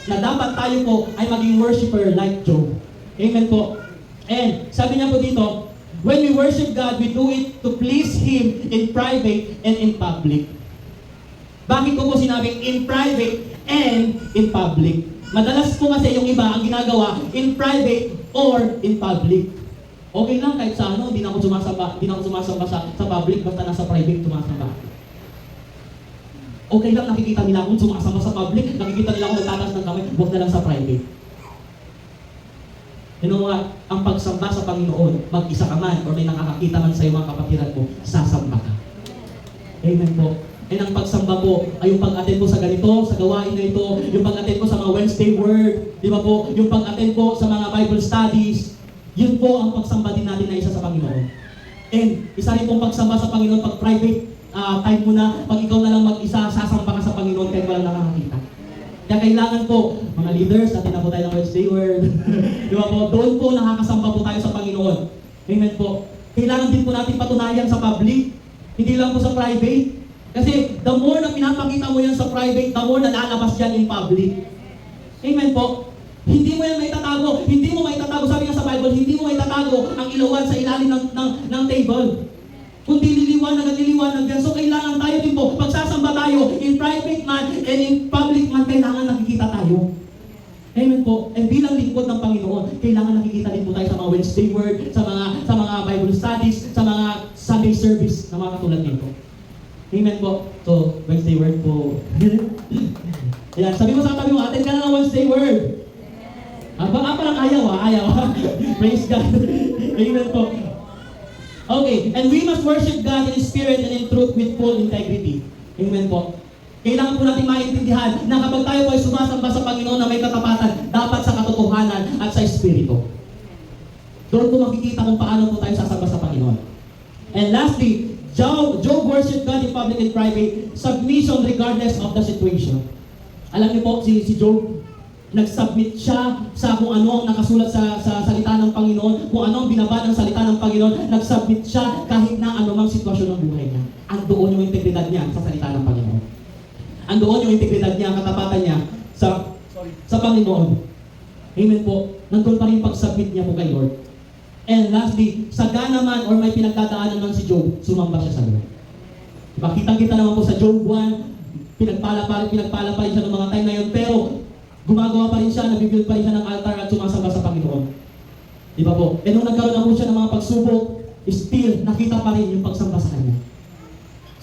Na dapat tayo po ay maging worshiper like Job. Amen po. And sabi niya po dito, when we worship God, we do it to please Him in private and in public. Bakit ko po sinabing in private and in public? Madalas po kasi yung iba ang ginagawa in private or in public. Okay lang kahit sa ano, hindi na ako sumasamba sa public, basta nasa private sumasamba. Okay lang nakikita nila akong sumasamba sa public, nakikita nila akong nagtatas ng kamay, huwag na lang sa private. You know what? Ang pagsamba sa Panginoon, mag-isa ka man or may nakakakita man sa iyo mga kapatiran mo, sasamba ka. Amen po. And ang pagsamba po ay yung pag-attend po sa ganito, sa gawain na ito, yung pag-attend po sa mga Wednesday Word, di ba po? Yung pag-attend po sa mga Bible studies, yun po ang pagsamba din natin na isa sa Panginoon. And isa rin pong pagsamba sa Panginoon pag private time mo na, pag ikaw na lang mag-isa, sasamba ka sa Panginoon kahit walang nakakakita. Kaya kailangan po, mga leaders, natin na po tayo ng Wednesday Word. Di ba po? Doon po nakakasamba po tayo sa Panginoon. Amen po. Kailangan din po natin patunayan sa public, hindi lang po sa private. Kasi the more na pinapakita mo yan sa private, the more na lalabas yan in public. Amen po. Hindi mo yan maitatago. Hindi mo maitatago. Sabi nga sa Bible, hindi mo maitatago ang ilawan sa ilalim ng table. Kundi liliwanag at liliwanag yan. So kailangan tayo din po, pagsasamba tayo, in private man and in public man, kailangan nakikita tayo. Amen po. And bilang lingkod ng Panginoon, kailangan nakikita din po tayo sa mga Wednesday Word, sa mga Bible studies, sa mga Sunday service na mga katulad nito. Amen po. So, Wednesday Word po. Ayan, sabi mo sa katabi mo, attend ka na ng Wednesday Word. Parang ayaw. Praise God. Amen po. Okay, and we must worship God in spirit and in truth with full integrity. Amen po. Kailangan po natin maintindihan na kapag tayo po ay sumasamba sa Panginoon na may katapatan, dapat sa katotohanan at sa espiritu. Doon po makikita kung paano po tayo sasamba sa Panginoon. And lastly, Job worshiped God in public and private, submission regardless of the situation. Alam niyo po, si Job, nag-submit siya sa kung ano ang nakasulat sa salita ng Panginoon, kung ano ang binaba ng salita ng Panginoon, nag-submit siya kahit na anumang sitwasyon ng buhay niya. Andoon yung integridad niya sa salita ng Panginoon. Andoon yung integridad niya, katapatan niya sa Panginoon. Amen po. Nandun pa rin pag-submit niya po kay Lord. And lastly, sagana man or may pinagdadaanan man si Job, sumamba siya sa Lord. Makitang-kita naman po sa Job 1, pinagpala pa rin siya ng mga time na yun, pero gumagawa pa rin siya, nabibuild pa rin siya ng altar at sumasamba sa Panginoon. Di ba po? E nung nagkaroon na po siya ng mga pagsubok, still, nakita pa rin yung pagsamba sa Kanya.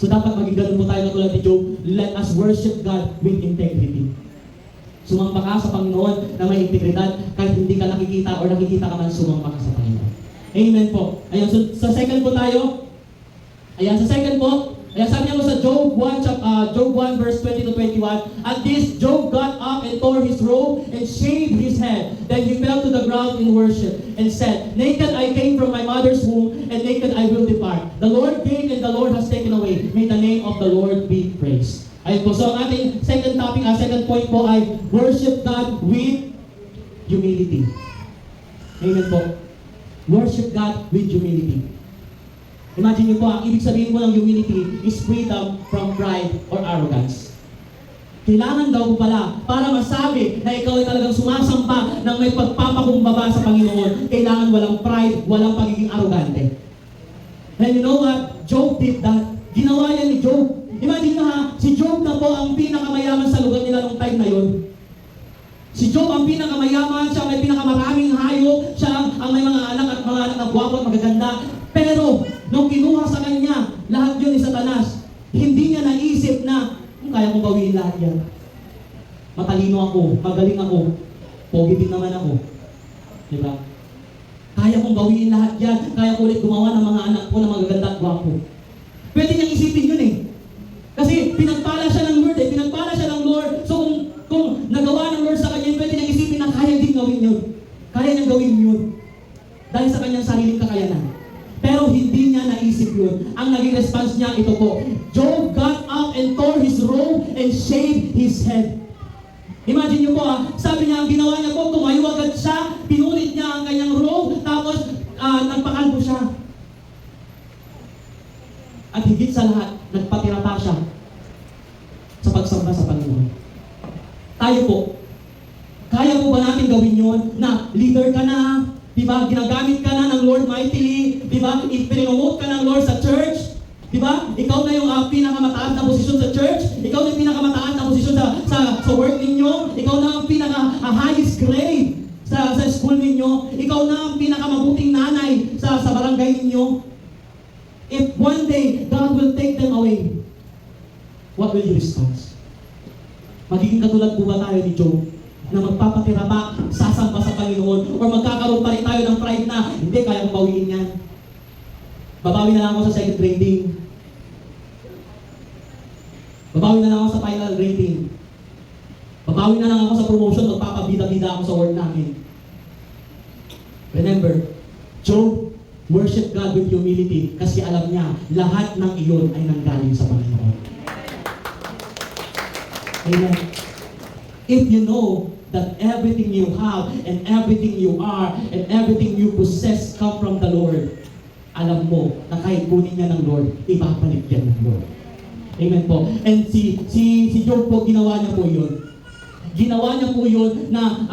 So dapat maging ganun po tayo na tulad ni Job, let us worship God with integrity. Sumamba ka sa Panginoon na may integridad kahit hindi ka nakikita or nakikita ka man, sumamba ka sa Panginoon. Amen po. Ayan, so sa second po tayo. Ayan, sa second po. Ayan, sabi niya mo sa Job 1 verse 20 to 21, "At this, Job got up and tore his robe and shaved his head. Then he fell to the ground in worship and said, Naked I came from my mother's womb, and naked I will depart. The Lord gave and the Lord has taken away. May the name of the Lord be praised." Ayun po. So ang ating second topic, second point po ay worship God with humility. Amen po. Worship God with humility. Imagine niyo po, ang ibig sabihin po ng humility is freedom from pride or arrogance. Kailangan daw po pala, para masabi na ikaw ay talagang sumasamba ng may pagpapakumbaba sa Panginoon, kailangan walang pride, walang pagiging arrogante. And you know what? Job did that. Ginawa yan ni Job. Imagine nyo ha, si Job na po ang pinakamayaman sa lugar nila nung time na yun. Si Job ang pinakamayaman, siya may pinakamaraming hayop, siya ang may mga anak at mga anak na gwapo at magaganda. Pero, nung kinuha sa kanya, lahat yun ni Satanas, hindi niya naisip na, kaya kong gawin lahat yan. Matalino ako, magaling ako, pogi din naman ako. Diba? Kaya kong gawin lahat yan, kaya ko ulit gumawa ng mga anak ko na magaganda at gwapo. Pwede niyang isipin yun eh. Kasi pinagpala siya ng Lord eh, pinagpala siya ng Lord. So kung nagawa ng Lord sa kanya, pwede niyang isipin na kaya din gawin yun. Kaya niyang gawin yun. Dahil sa kanyang sariling kakayanan. Pero hindi niya naisip yun. Ang naging response niya, ito po. Job got up and tore his robe and shaved his head. Imagine niyo po sabi niya, ang ginawa niya po, tumayo agad siya, pinulit niya ang kanyang robe, tapos nagpakalbo siya. At higit sa lahat, nagpatirata siya sa pagsamba sa Panginoon. Tayo po, kaya po ba natin gawin yun na leader ka na, diba? Ginagamit ka na ng Lord mightily, diba? Ipinomote ka ng Lord sa church, diba? Ikaw na yung pinakamataas na posisyon sa church, ikaw na yung pinakamataas na posisyon sa work ninyo, ikaw na ang pinaka-highest grade sa school ninyo, ikaw na ang pinakamabuting nanay sa barangay ninyo. If one day God will take them away, what will you respond? Magiging katulad po ba tayo ni Job na magpapatira pa, sasamba sa Panginoon, or magkakaroon pa rin tayo ng pride na hindi, kaya kong bawiin yan. Babawi na lang ako sa second grading. Babawi na lang ako sa final grading. Babawi na lang ako sa promotion, magpapabida-bida ako sa work namin. Remember, Job worship God with humility kasi alam niya, lahat ng iyon ay nanggaling sa Panginoon. Amen. If you know that everything you have and everything you are and everything you possess come from the Lord, alam mo na kahit kunin niya ng Lord, ibabalik yan ng Lord. Amen po. And si Job po, ginawa niya po yun. Ginawa niya po yun na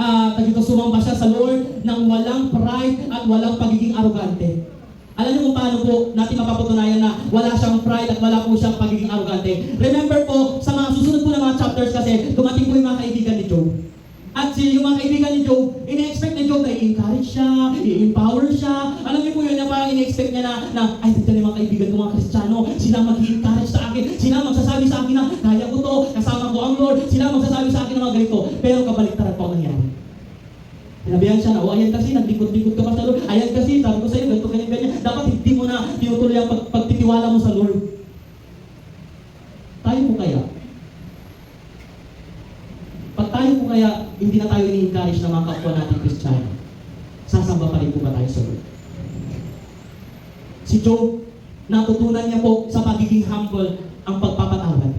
sumamba siya sa Lord nang walang pride at walang pagiging arrogante. Alam niyo kung paano po natin mapapatunayan na wala siyang pride at wala po siyang pagiging arrogante. Remember po, sa mga susunod po na mga chapters kasi, dumating po yung mga kaibigan ni Job. At yung mga kaibigan ni Job, ina-expect ni Job na i-encourage siya, i-empower siya. Alam niyo po yun, na parang ina-expect niya na ay, dito na mga kaibigan ko, mga Kristiyano, sila mag-i-encourage sa akin, sila magsasabi sa akin na, kaya ko to, kasama ko ang Lord, sila magsasabi sa akin ng mga ganito. Pero kabaliktaran po ang nangyari. Sinabihan siya na, ayan kasi, naglikod-likod ka pa sa Lord. Ayan kasi, sabi ko sa'yo, ganito, ganyan. Dapat hindi mo na tinutuloy ang pagtitiwala mo sa Lord. Tayo po kaya? Pag tayo po kaya, hindi na tayo ni-encourage ng mga kapwa natin Kristiyano, sasamba pa rin po ba tayo sa Lord? Si Job, natutunan niya po sa pagiging humble ang pagpapatawad.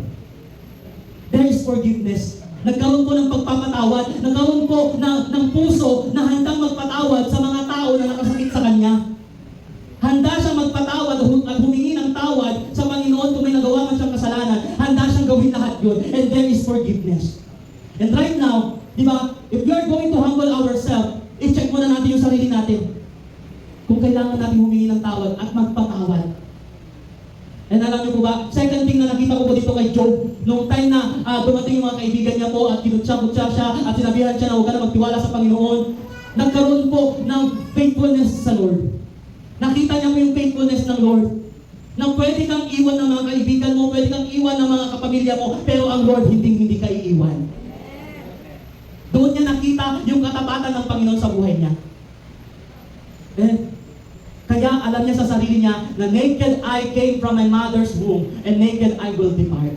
There is forgiveness. Nagkaroon po ng pagpapatawad, nagkaroon po ng puso na handang magpatawad sa mga tao na nakasakit sa kanya. Handa siyang magpatawad at humingi ng tawad sa Panginoon kung may nagawa man siyang kasalanan. Handa siyang gawin lahat yun. And there is forgiveness. And right now, di ba, if we are going to humble ourselves, i-check muna natin yung sarili natin. Kung kailangan natin humingi ng tawad at magpatawad. And alam niyo po ba, second thing na nakita ko po dito kay Job, nung time na dumating yung mga kaibigan niya po at kinutsa-kutsa siya at sinabihan siya na huwag ka na magtiwala sa Panginoon, nagkaroon po ng faithfulness sa Lord. Nakita niya po yung faithfulness ng Lord. Na pwede kang iwan ng mga kaibigan mo, pwede kang iwan ng mga kapamilya mo, pero ang Lord hindi ka iiwan. nakita yung katapatan ng Panginoon sa buhay niya. Kaya alam niya sa sarili niya na naked I came from my mother's womb and naked I will depart.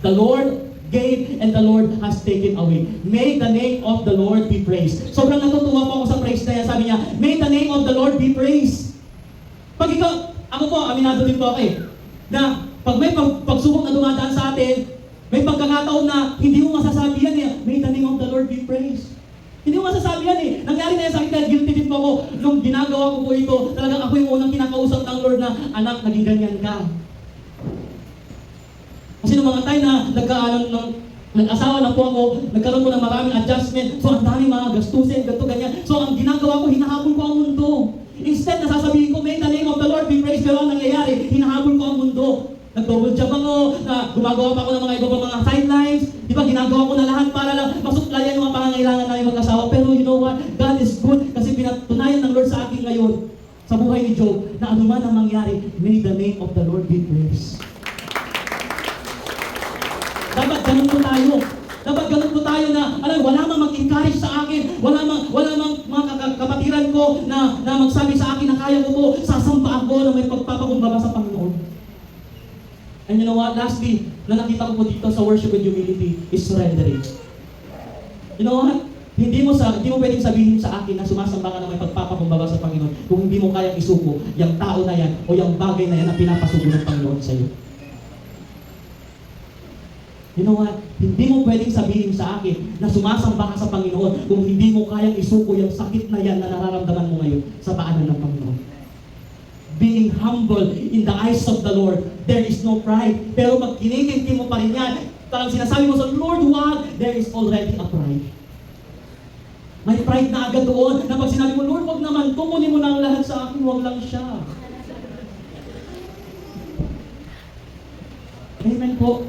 The Lord gave and the Lord has taken away. May the name of the Lord be praised. Sobrang natutuwa po ako sa praise na yan. Sabi niya, may the name of the Lord be praised. Pag ikaw, ako po, aminado din po ako na pag may pagsubok na dumadaan sa atin, may pagkakataon na hindi mo masasabi yan may the name of the Lord be praised. Hindi mo masasabi yan Nangyari na yan sa akin kaya guilty din po ako. Nung ginagawa ko po ito, talagang ako yung unang kinakausap ng Lord na, anak, naging ganyan ka. Kasi nung mga tayo na nag-asawa na po ako, nagkaroon po ng maraming adjustment. So ang daming mga gastusin, ganito, ganyan. So ang ginagawa ko, hinahabol ko ang mundo. Instead, nasasabihin ko, may the name of the Lord be praised. Pero ang nangyayari, hinahabol ko ang mundo. Nag-double job ako, gumagawa pa ako ng mga iba pa mga sidelines. Di ba, ginagawa ko na lahat para lang masuklayan yung mga pangangailangan namin mag-asawa. Pero you know what? God is good kasi pinatunayan ng Lord sa akin ngayon, sa buhay ni Job, na anuman ang mangyari, may the name of the Lord be praised. Dapat ganun po tayo. Dapat ganun po tayo na, wala mang mag-encourage sa akin, wala mang mga kapatiran ko na magsabi sa akin na kaya ko po, sasampa ako na may pagpapakumbaba sa Panginoon. And you know what? Lastly, na nakita ko po dito sa worship and humility is surrendering. You know what? Hindi mo pwedeng sabihin sa akin na sumasamba ka na may pagpapakumbaba sa Panginoon kung hindi mo kayang isuko yung tao na yan o yung bagay na yan na pinapasuko ng Panginoon sa iyo. You know what? Hindi mo pwedeng sabihin sa akin na sumasamba ka sa Panginoon kung hindi mo kayang isuko yung sakit na yan na nararamdaman mo ngayon sa paanan ng Panginoon. Being humble in the eyes of the Lord, there is no pride. Pero pag kinikinti mo pa rin yan, parang sinasabi mo sa Lord, what? There is already a pride. May pride na agad doon na pag sinabi mo, Lord, wag naman, tumunin mo na ang lahat sa akin, wag lang siya. Amen po.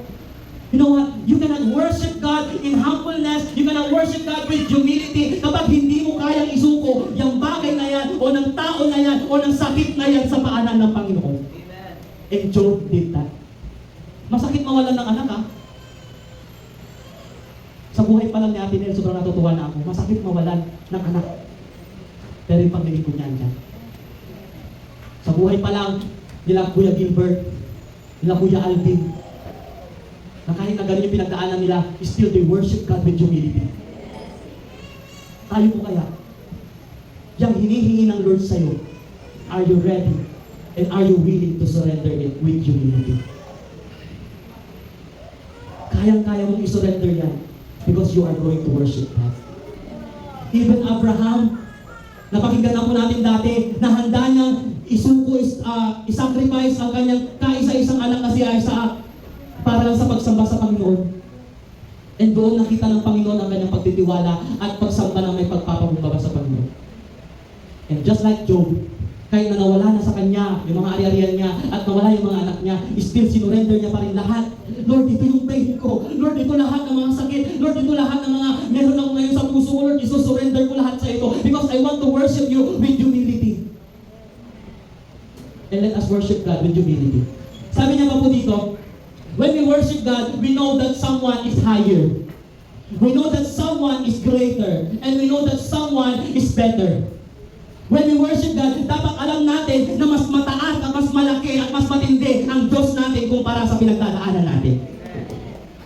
You know what? You cannot worship God in humbleness. You cannot worship God with humility kapag hindi mo kayang isuko yung bagay na yan o ng tao na yan o ng sakit na yan sa paanan ng Panginoon. Amen. And Job did that. Masakit mawalan ng anak Sa buhay pa lang ni Ate Nel, sobrang natutuwa na ako. Masakit mawalan ng anak. Pero yung paglilingkod niya andyan. Sa buhay pa lang nila Kuya Gilbert, nila Kuya Alvin, na kahit na ganun yung pinagdaanan nila, still they worship God with humility. Tayo po kaya, yung hinihingi ng Lord sa'yo, are you ready? And are you willing to surrender it with humility? Kayang-kaya mong isurrender yan because you are going to worship God. Even Abraham, napakinggan na po natin dati, na handa niyang isacrifice ang kanyang kaisa-isang anak na si Isaac para lang sa pagsamba sa Panginoon. And doon nakita ng Panginoon ang kanyang pagtitiwala at pagsamba ng may pagpapakumbaba sa Panginoon. And just like Job, kahit na nawala na sa kanya yung mga ari-arian niya at nawala yung mga anak niya, still sinurrender niya pa rin lahat. Lord, ito yung pain ko. Lord, ito lahat ng mga sakit. Lord, ito lahat ng mga meron ako ngayon sa puso ko. Lord, isusurrender ko lahat sa ito because I want to worship you with humility. And let us worship God with humility. Sabi niya pa po dito, when we worship God, we know that someone is higher. We know that someone is greater. And we know that someone is better. When we worship God, dapat alam natin na mas mataas at mas malaki at mas matindi ang Diyos natin kumpara sa pinagdadaanan natin.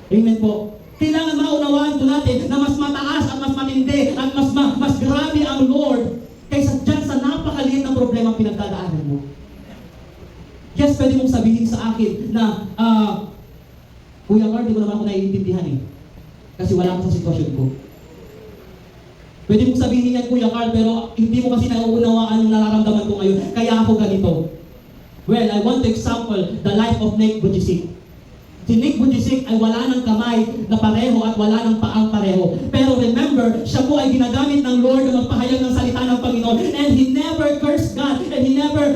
Amen po. Kailangan maunawaan po natin na mas mataas at mas matindi at mas grabe ang Lord kaysa dyan sa napakaliit na problema ang pinagdadaanan mo. Yes, pwede mong sabihin sa akin na Kuya Carl, di ko naman ako naiintindihan kasi wala ako sa sitwasyon ko. Pwede mong sabihin yan, Kuya Carl, pero hindi mo kasi nauunawaan yung nararamdaman ko ngayon, kaya ako ganito. Well, I want to example the life of Nick Bujisik. Si Nick Bujisik ay wala ng kamay na pareho at wala ng paang pareho. Pero remember, siya po ay ginagamit ng Lord na magpahayag ng salita ng Panginoon. And he never cursed God. And he never,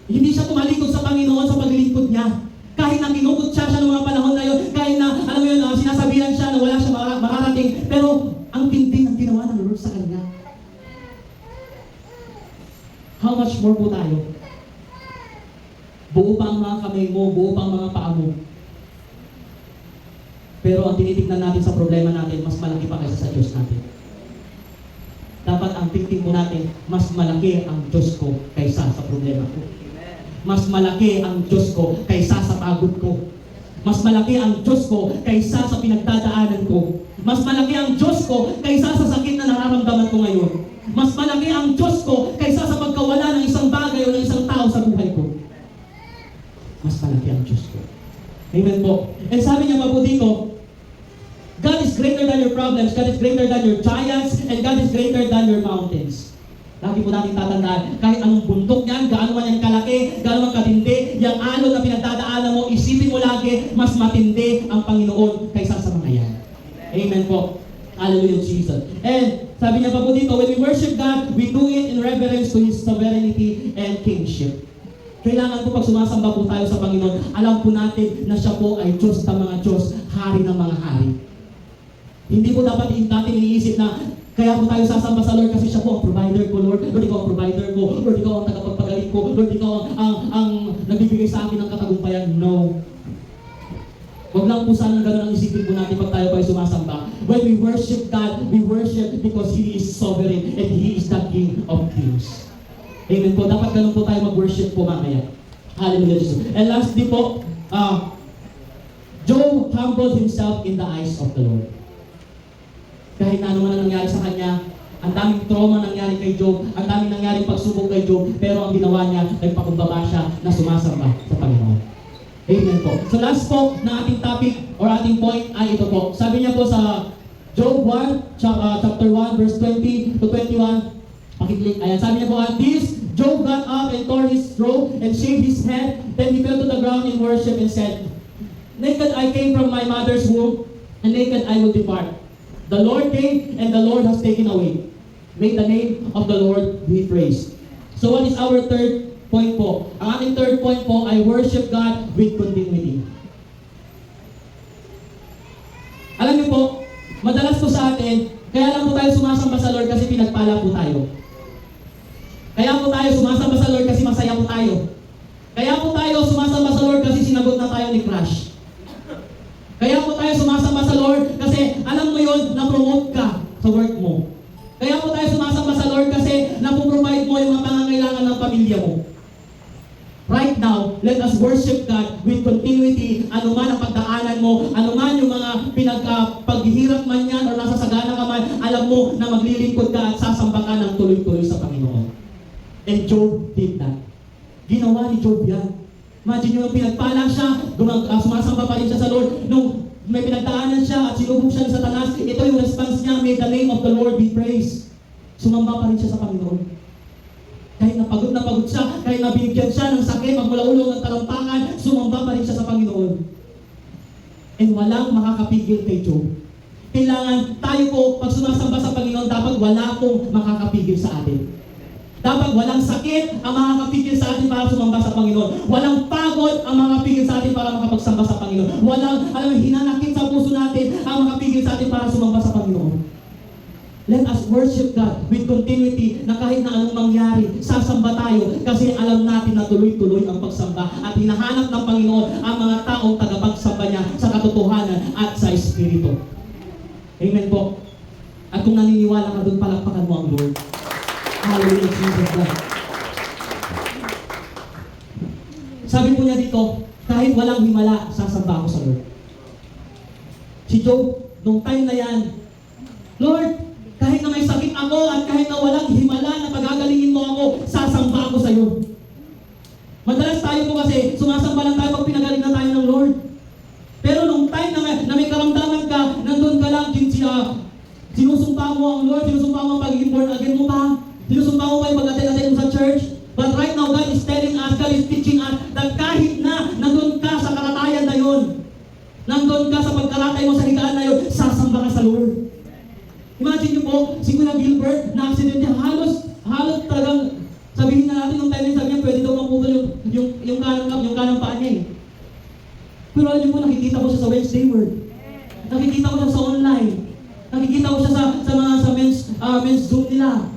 hindi siya tumalikod sa Panginoon sa paglilingkod niya. Kahit na kinukot siya ng mga panahon na yun, kahit na, alam mo yun, sinasabihan siya na wala siya mararating, pero ang tindi ng ginawa ng Lord sa kanya. How much more po tayo? Buo pa ang mga kamay mo, buo pa ang mga paa mo. Pero ang tinitignan natin sa problema natin, mas malaki pa kaysa sa Diyos natin. Dapat ang tingting po natin, mas malaki ang Diyos ko kaysa sa problema ko. Mas malaki ang Diyos ko kaysa sa pagod ko. Mas malaki ang Diyos ko kaysa sa pinagdadaanan ko. Mas malaki ang Diyos ko kaysa sa sakit na nararamdaman ko ngayon. Mas malaki ang Diyos ko kaysa sa pagkawala ng isang bagay o ng isang tao sa buhay ko. Mas malaki ang Diyos ko. Amen po. And sabi niya pa po dito, God is greater than your problems, God is greater than your giants, and God is greater than your mountains. Lagi po natin tatandaan, kahit anong bundok yan, gaano man yan kalaki, gaano man katindi, yung alon na pinagdadaanan mo, isipin mo lagi, mas matindi ang Panginoon kaysa sa mga yan. Amen po. Hallelujah, Jesus. And sabi niya pa po dito, when we worship God, we do it in reverence to His sovereignty and kingship. Kailangan po pag sumasamba po tayo sa Panginoon, alam po natin na siya po ay Diyos ng mga Diyos, Hari ng mga Hari. Hindi po dapat natin iniisip na kaya po tayo sasamba sa Lord kasi siya po ang provider ko, Lord. Lord, ikaw ang provider ko. Lord, ikaw ang tagapagpagaling ko. Lord, ikaw ang nagbibigay sa akin ng katagumpayan. No. Huwag lang po sana ganun ang isipin po natin pag tayo pa ay sumasamba. When we worship God, we worship because He is sovereign and He is the King of Kings. Amen po. Dapat ganun po tayo mag-worship po mamaya. Hallelujah, Jesus. And lastly po, Job humbled himself in the eyes of the Lord. Kahit na ano man ang nangyari sa kanya, ang daming trauma nangyari kay Job, ang daming nangyaring pagsubok kay Job, pero ang ginawa niya, nagpakumbaba siya na sumasamba sa Panginoon. Amen po. So last po na ating topic or ating point ay ito po. Sabi niya po sa Job 1, chapter 1, verse 20 to 21, pakiclick. Ayan, sabi niya po, at this, Job got up and tore his robe and shaved his head, then he fell to the ground in worship and said, naked I came from my mother's womb, and naked I will depart. The Lord gave, and the Lord has taken away. May the name of the Lord be praised. So what is our third point po? Ang ating third point po ay worship God with continuity. Alam niyo po, madalas po sa atin, kaya lang po tayo sumasamba sa Lord kasi pinagpala po tayo. Kaya po tayo sumasamba sa Lord kasi masaya po tayo. Kaya po tayo sumasamba sa Lord kasi sinagot na tayo ni Crush. Kaya po tayo sumasamba sa Lord kasi alam mo yun, na-promote ka sa work mo. Kaya po tayo sumasamba sa Lord kasi napoprovide mo yung mga pangangailangan ng pamilya mo. Right now, let us worship God with continuity. Ano man ang pagdaanan mo, ano man yung mga paghihirap man yan o nasa sagana ka man, alam mo na maglilingkod ka at sasamba ka ng tuloy-tuloy sa Panginoon. And Job did that. Ginawa ni Job yan. Imagine nyo, pinagpala siya, sumasamba pa rin siya sa Lord. Nung may pinagdaanan siya at sinubok siya sa Satanas, ito yung response niya, may the name of the Lord be praised. Sumamba pa rin siya sa Panginoon. Kahit napagod na pagod siya, kahit nabinigyan siya ng sakit, magmula-ulong ng talampakan, sumamba pa rin siya sa Panginoon. And walang makakapigil kay Job. Kailangan tayo po, pag sumasamba sa Panginoon, dapat wala pong makakapigil sa atin. Dapat walang sakit ang makakapigil sa atin para sumamba sa Panginoon. Walang pagod ang makakapigil sa atin para makapagsamba sa Panginoon. Walang, hinanakit sa puso natin ang makakapigil sa atin para sumamba sa Panginoon. Let us worship God with continuity na kahit na anong mangyari, sasamba tayo kasi alam natin na tuloy-tuloy ang pagsamba at hinahanap ng Panginoon ang mga taong tagapagsamba niya sa katotohanan at sa Espiritu. Amen po. At kung naniniwala ka doon, palakpakan mo ang Lord. Hallelujah, Jesus God. Sabi po niya dito, kahit walang himala, sasamba ako sa Lord. Si Job, nung time na yan, Lord, kahit na may sakit ako at kahit na walang himala na pagagalingin mo ako, sasamba ako sa iyo. Madalas tayo po kasi, sumasamba lang tayo pag pinagaling na tayo ng Lord. Pero nung time na may karamdaman ka, nandun ka lang, sinusumpa mo ang Lord, sinusumpa mo ang pagiging born again mo pa. Sinusumpa mo pa yung pag-attend mo sa church. But right now, God is telling us, God is teaching us that kahit na nandun ka sa karatayan na yun, nandun ka sa pagkaratay mo sa higaan na yun, sasamba ka sa Lord. Imagine niyo po, si Kuya Gilbert, na-accident niya, halos talagang, sabihin na natin nung time na sabi niya, pwede daw maputol yung kanang paa niya eh. Pero alam niyo po, nakikita ko siya sa Wednesday Word. Nakikita ko siya sa online. Nakikita ko siya sa men's Zoom nila.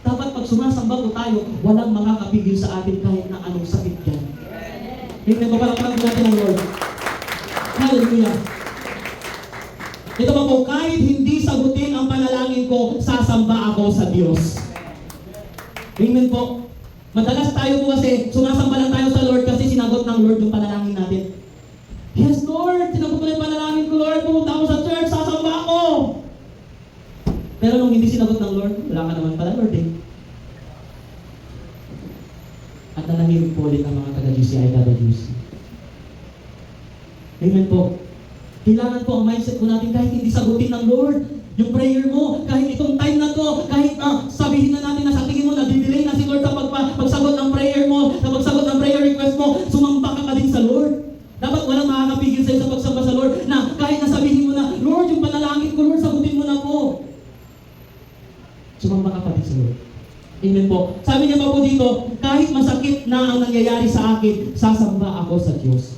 Dapat pag sumasamba po tayo, walang makakapigil sa atin kahit na anong sakit yan. Amen. Palakpakan natin ang Lord. Hallelujah. Ito pa po, kahit hindi sagutin ang panalangin ko, sasamba ako sa Diyos. Amen po. Madalas tayo po kasi, sumasamba lang tayo sa Lord kasi sinagot ng Lord yung panalangin natin. Yes, Lord, sinagot ko na yung panalangin ko, Lord, pumunta ako sa church, sasamba ako. Pero nung hindi sinagot ng Lord, wala ka naman pala, Lord eh. At nanahimik po ulit ang mga taga-GCIWC. Amen po. Kailangan po ang mindset po natin kahit hindi sagutin ng Lord yung prayer mo, kahit itong time na to, kahit sabihin na natin na sa tingin mo na didelay na si Lord sa pagsagot ng prayer mo, sa pagsagot ng prayer request mo, sumamba ka din sa Lord. Dapat walang makakapigil sa'yo sa pagsamba sa Lord na kahit na sabihin mo na, Lord, yung panalangin ko, Lord, sagutin mo na po. Sumamba ka pa din sa Lord. Amen po. Sabi niya pa po dito, kahit masakit na ang nangyayari sa akin, sasamba ako sa Diyos.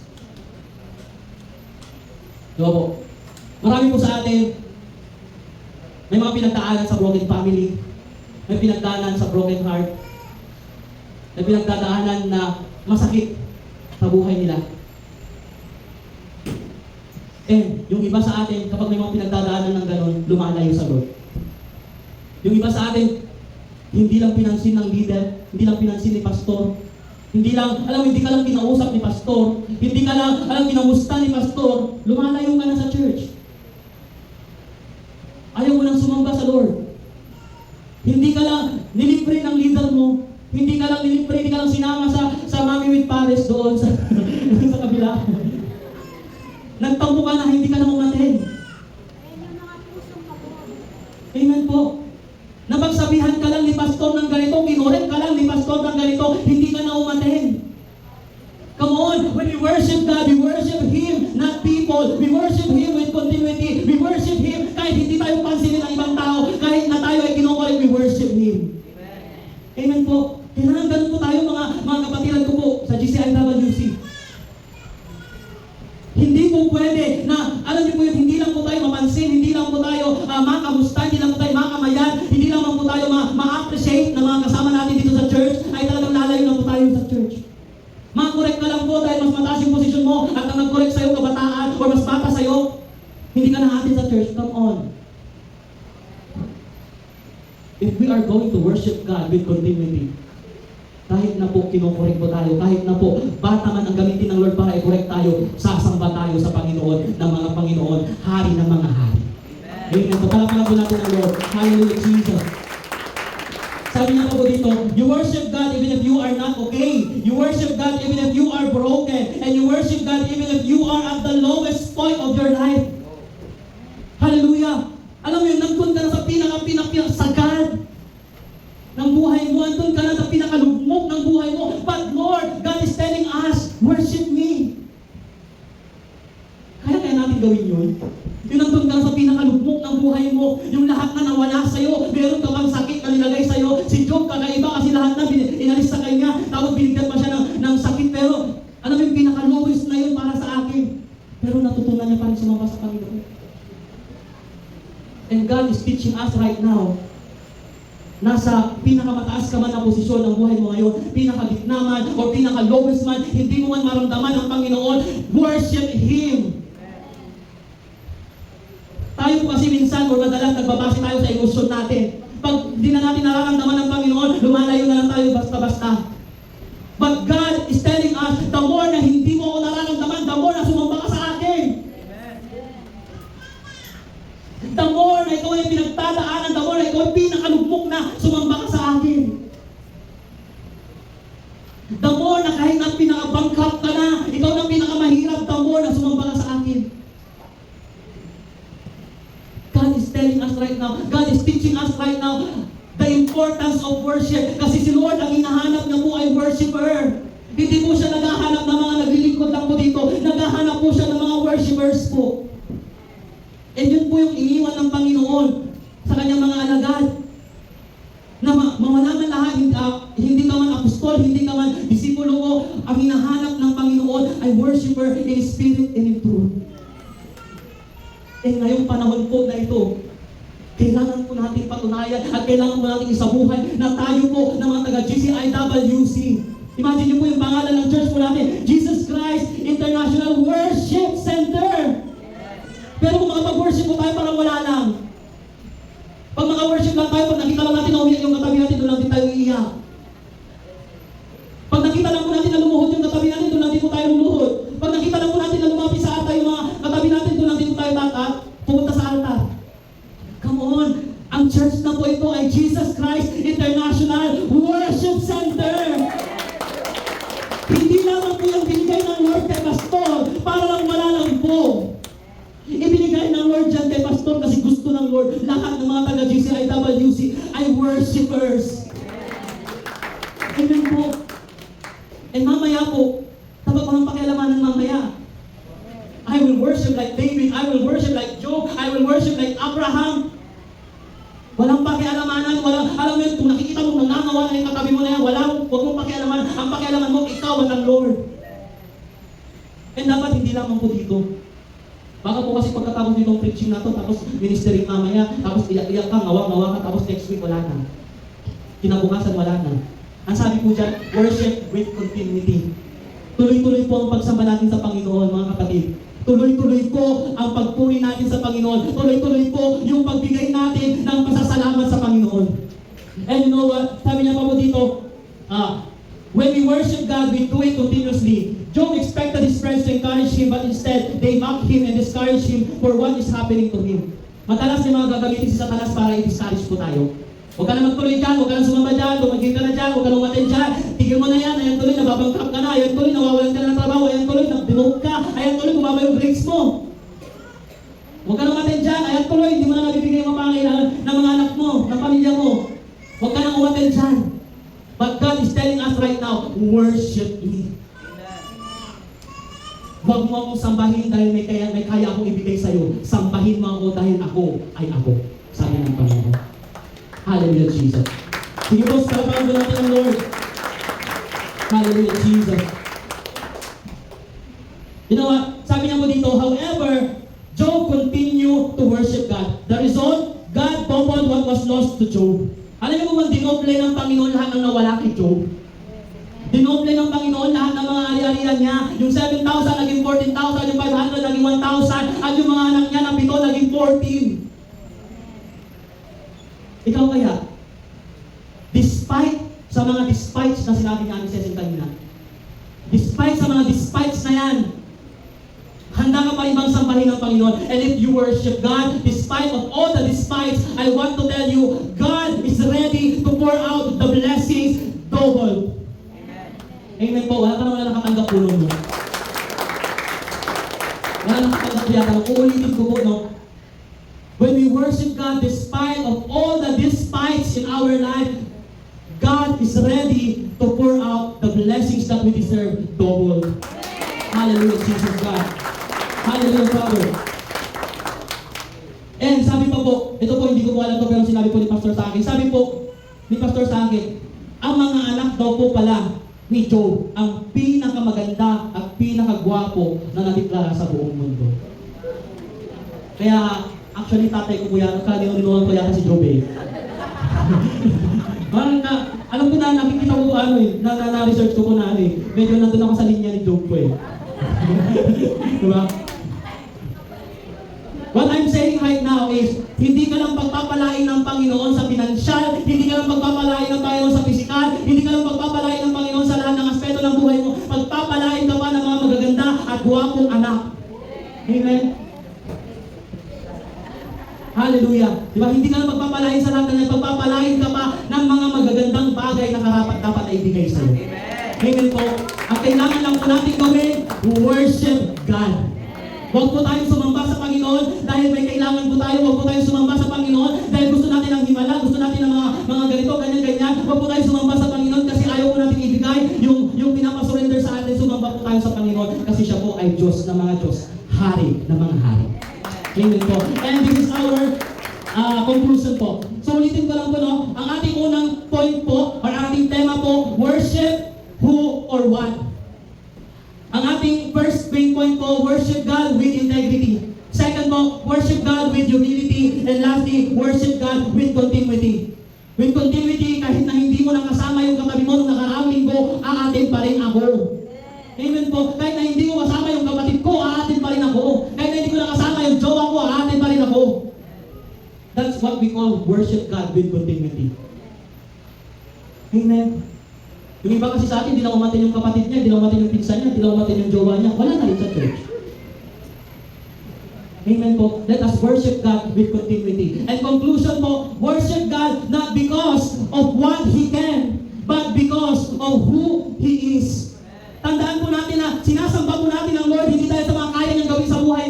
Diba po? Marami po sa atin, may mga pinagdaanan sa broken family, may pinagdaanan sa broken heart, may pinagdaanan na masakit sa buhay nila. And yung iba sa atin, kapag may mga pinagdadaanan ng ganon, lumalayo sa Lord. Yung iba sa atin, hindi lang pinansin ng leader, hindi lang pinansin ni pastor, hindi ka lang kinausap ni pastor, hindi ka lang, kinamusta ni pastor, lumalayo ka na sa church. Ayaw mo nang sumamba sa Lord. Hindi ka lang nilibre ng leader mo, hindi ka lang sinama sa Mommy with Paris doon sa kabila. Nagtampo ka na, hindi ka na umaten. Amen po. Napagsabihan ka lang ni pastor ng ganito, kinorek ka lang ni pastor ng ganito, hindi ka na umaten. Come on, when we worship God, we worship Him, not people. We worship Him with continuity. We worship Him kahit hindi tayo pansinin ng ibang tao, kahit na tayo ay kinokorek, we worship Him. Amen po. Kailangan ganun po tayo mga kapatiran ko po sa GCIWC. Hindi po pwede na, alam niyo po yun, hindi lang po tayo mapansin, hindi lang po tayo makamusta, hindi lang po tayo makamayan, hindi lang po tayo ma-appreciate na mga kasama natin dito sa church, ay talagang lalayo na po tayo sa church. Makorek ka lang po dahil mas mataas yung posisyon mo at ang nag-correct sa'yo kabataan o mas bata sa'yo, hindi ka nahatin sa church. Come on. If we are going to worship God with continuity, kahit na po kinokorek po tayo, kahit na po bata man ang gamitin ng Lord para i-correct tayo, sasamba tayo sa Panginoon ng mga Panginoon, hari ng mga hari. Amen. So, palapalan po natin ang Lord. Hallelujah, Jesus. Sabi niya po dito, you worship God even if you are not okay. You worship God even if you are broken. And you worship God even if you are at the lowest point of your life. Hallelujah. Alam mo yun, nandun ka na sa pinaka-sagad ng buhay mo. Nandun ka na sa pinakalugmok ng buhay mo. But Lord, God is telling us, worship me. Kaya natin gawin yun. Yung nandun ka na sa pinakalugmok ng buhay mo. Yung lahat na nawala sa'yo. Meron ka bang sakit na nilagay sa'yo. Si Job kakaiba kasi lahat na inalis sa kanya. Tapos binigyan pa siya ng sakit. Pero alam mo yung pinaka-lowest na yun para sa akin. Pero natutunan niya pa rin sumamba sa Panginoon. And God is teaching us right now, nasa pinakamataas ka man na posisyon ng buhay mo ngayon, pinakagitna man o pinaka-lowest man, hindi mo man maramdaman ang Panginoon, worship Him. Tayo po kasi minsan o madalas nagbabase tayo sa emosyon natin. Pag di na natin nararamdaman ng Panginoon, lumalayo na lang tayo basta-basta. But God is telling us, the more na hindi mo ako nararamdaman, the more na sumamba ka sa akin. The more na ikaw ay pinagtadaanan, the more na ikaw ay pinakalugmok na sumamba ka sa akin. The more na kahit na pinaka-bankrupt ka na, ikaw na pinakamahirap, the more na sumamba ka sa akin. God is telling us right now, God is teaching us right now the importance of worship. Kasi si Lord, ang hinahanap niya po ay worshiper. Hindi po siya naghahanap ng mga naglilingkod lang po dito. Naghahanap po siya ng mga worshipers po. And yun po yung iniwan ng Panginoon sa kanyang mga alagad. Na mawala man lahat, hindi ka man apostol, hindi ka man disipulo ko, ang hinahanap ng Panginoon ay worshiper in spirit and in truth. And ngayong panahon po na ito, kailangan po natin patunayan at kailangan po natin isabuhay na tayo po ng mga taga-GCIWC. Imagine niyo po yung pangalan ng church po natin, Jesus Christ International Worship Center. ko. Ibinigay ng Lord dyan kay Pastor kasi gusto ng Lord. Lahat ng mga taga-GCIWC ay worshipers. Amen po. And mamaya po, tapos ko ng pakialamanan mamaya. I will worship like David. I will worship like Job. I will worship like Abraham. Walang pakialamanan. Alam mo yun, kung nakikita mo nangangawa na yung katabi mo na yan, huwag mong pakialamanan. Ang pakialaman mo, ikaw at ang Lord. And dapat hindi lamang po dito. Baka po kasi pagkatapos nitong preaching na to, tapos ministering mamaya, tapos iyak-iyak ka, ngawa-ngawa ka, tapos next week wala na. Kinabukasan wala na. Ang sabi po dyan, worship with continuity. Tuloy-tuloy po ang pagsamba natin sa Panginoon, mga kapatid. Tuloy-tuloy po ang pagpuri natin sa Panginoon. Tuloy-tuloy po yung pagbigay natin ng pasasalamat sa Panginoon. And you know what? Sabi niya pa po dito, when we worship God, we do it continuously. Job expected his friends to encourage him, but instead, they mock him and discourage him for what is happening to him. Madalas may mga gagamitin si Satanas para i-discourage po tayo. Huwag ka na magtuloy dyan, huwag ka na sumamba dyan, tumagin ka na dyan, huwag ka na umaten dyan, tigil mo na yan, ayan tuloy, nababangkrap ka na, ayan tuloy, nawawalan ka na ng trabaho, ayan tuloy, nabdimog ka, ayan tuloy, bumaba yung grades mo. Huwag ka na umaten dyan, ayan tuloy, hindi mo na nabibigay yung mapangailangan ng mga anak mo, ng pamilya mo. Huwag ka na umaten dyan. But God is telling us right now, worship me. Huwag mo akong sambahin dahil may kaya akong ibigay sa'yo. Sambahin mo ako dahil ako ay ako. Sabi ng Panginoon. Hallelujah, Jesus. Sige po, salamat po natin ang Lord. Hallelujah, Jesus. You know what? Sabi niya po dito, however, Job continued to worship God. The result, God doubled what was lost to Job. Alam niyo kung dinoble ng Panginoon lahat ng nawala kay Job? Dinoble ng Panginoon lahat ng mga ari-arian niya. Yung 7,000 naging 14,000, yung 500 naging 1,000, at yung mga anak niya na 7 naging 14. Ikaw kaya, despite sa mga despites na sinabi ni Ate Cecil kanina, despite sa mga despites na yan, handa ka pa rin bang sambahin ng Panginoon? And if you worship God, despite of all the despites, I want to tell you, God is ready to pour out the blessings double. Amen po. Wala nakatanggap pulo mo. Wala nakatanggap yata. Uulitin ko po, no? When we worship God, despite of all the despites in our life, God is ready to pour out the blessings that we deserve double. Hallelujah, Jesus God. Hallelujah, Father. And sabi pa po, ito po hindi ko po alam to pero sinabi po ni Pastor sa akin. Sabi po ni Pastor sa akin, ang mga anak daw po pala ni Job ang pinakamaganda at pinakagwapo na nadeklara sa buong mundo. Kaya, actually tatay ko po yan, kalinunuhan ko yata si Job eh. Alam ko na, nakikita ko na-research ko po na medyo nandun ako sa linya ni Job ko eh. Diba? What I'm saying right now is, hindi ka lang pagpapalain ng Panginoon sa pinansyal, hindi ka lang pagpapalain ng Panginoon sa pisikal, hindi ka lang pagpapalain ng Panginoon sa lahat ng aspeto ng buhay mo, pagpapalain ka pa ng mga magaganda at guwapong anak. Amen? Hallelujah. Diba? Hindi ka lang pagpapalain sa lahat ng yan, pagpapalain ka pa ng mga magagandang bagay na karapat-dapat na ibigay sa'yo. Amen po. Ang kailangan lang po natin gawin, worship God. Huwag po tayong sumamba sa Panginoon dahil may kailangan po tayo. Huwag po tayong sumamba sa Panginoon dahil gusto natin ang himala, gusto natin ang mga ganito, ganyan-ganyan. Huwag po tayong sumamba sa Panginoon kasi ayaw po natin ibigay yung pinapasurrender sa atin. Sumamba po tayo sa Panginoon kasi siya po ay Diyos ng mga Diyos, Hari ng mga Hari. Amen po. And this is our conclusion po. So ulitin ko lang po, no? Ang ating unang point po, or ating tema po, worship who or what. Ang ating first main point po, worship God with integrity. Second po, worship God with humility. And lastly, worship God with continuity. With continuity, kahit na hindi mo nakasama yung katabi mo nung nakaraang linggo, aatin pa rin ako. Amen po. Kahit na hindi ko kasama yung kapatid ko, aatin pa rin ako. Kahit na hindi ko nakasama yung jowa ko, aatin pa rin ako. That's what we call worship God with continuity. Amen. Yung iba kasi sa atin, hindi lang umatin yung kapatid niya, hindi lang umatin yung pinsan niya, hindi lang umatin yung jowa niya. Wala na rin sa church. Amen po. Let us worship God with continuity. And conclusion po, worship God not because of what He can, but because of who He is. Tandaan po natin na sinasamba po natin ang Lord, hindi dahil sa mga kaya niyang gawin sa buhay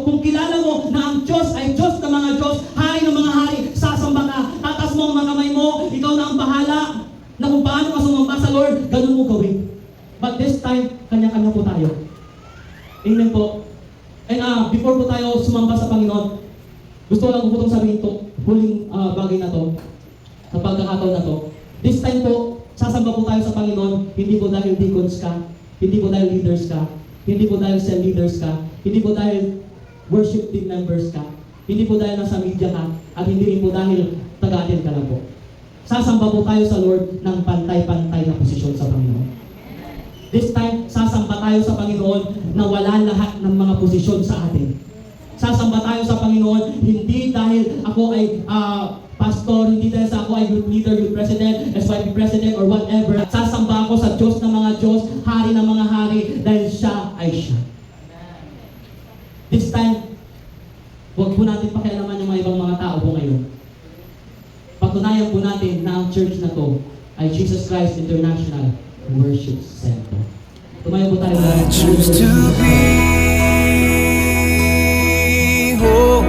kung kilala mo na ang Diyos ay Diyos ng mga Diyos, Hari ng mga hari, sasamba ka, tatas mo ang mga kamay mo, ikaw na ang bahala na kung paano ka sumamba sa Lord, ganun mo gawin. But this time, kanya-kanya po tayo. Amen po. And before po tayo sumamba sa Panginoon, gusto ko lang po itong sabihin to, huling bagay na to, sa pagkakataon na to. This time po, sasamba po tayo sa Panginoon, hindi po dahil deacons ka, hindi po dahil leaders ka, hindi po dahil cell leaders ka, hindi po dahil worship team members ka, hindi po dahil nasa media ka, at hindi rin po dahil taga-attend ka lang po. Sasamba po tayo sa Lord ng pantay-pantay na posisyon sa Panginoon. This time, sasamba tayo sa Panginoon na wala lahat ng mga posisyon sa atin. Sasamba tayo sa Panginoon hindi dahil ako ay pastor, hindi dahil sa ako ay youth leader, youth president, SYP president, or whatever. Sasamba ako sa Diyos ng mga Diyos, Hari ng mga hari, dahil siya ay siya. This time, huwag po natin pakialaman yung mga ibang mga tao po ngayon. Patunayan po natin na ang church na to ay Jesus Christ International Worship Center. Tumayo po tayo. I choose to be holy,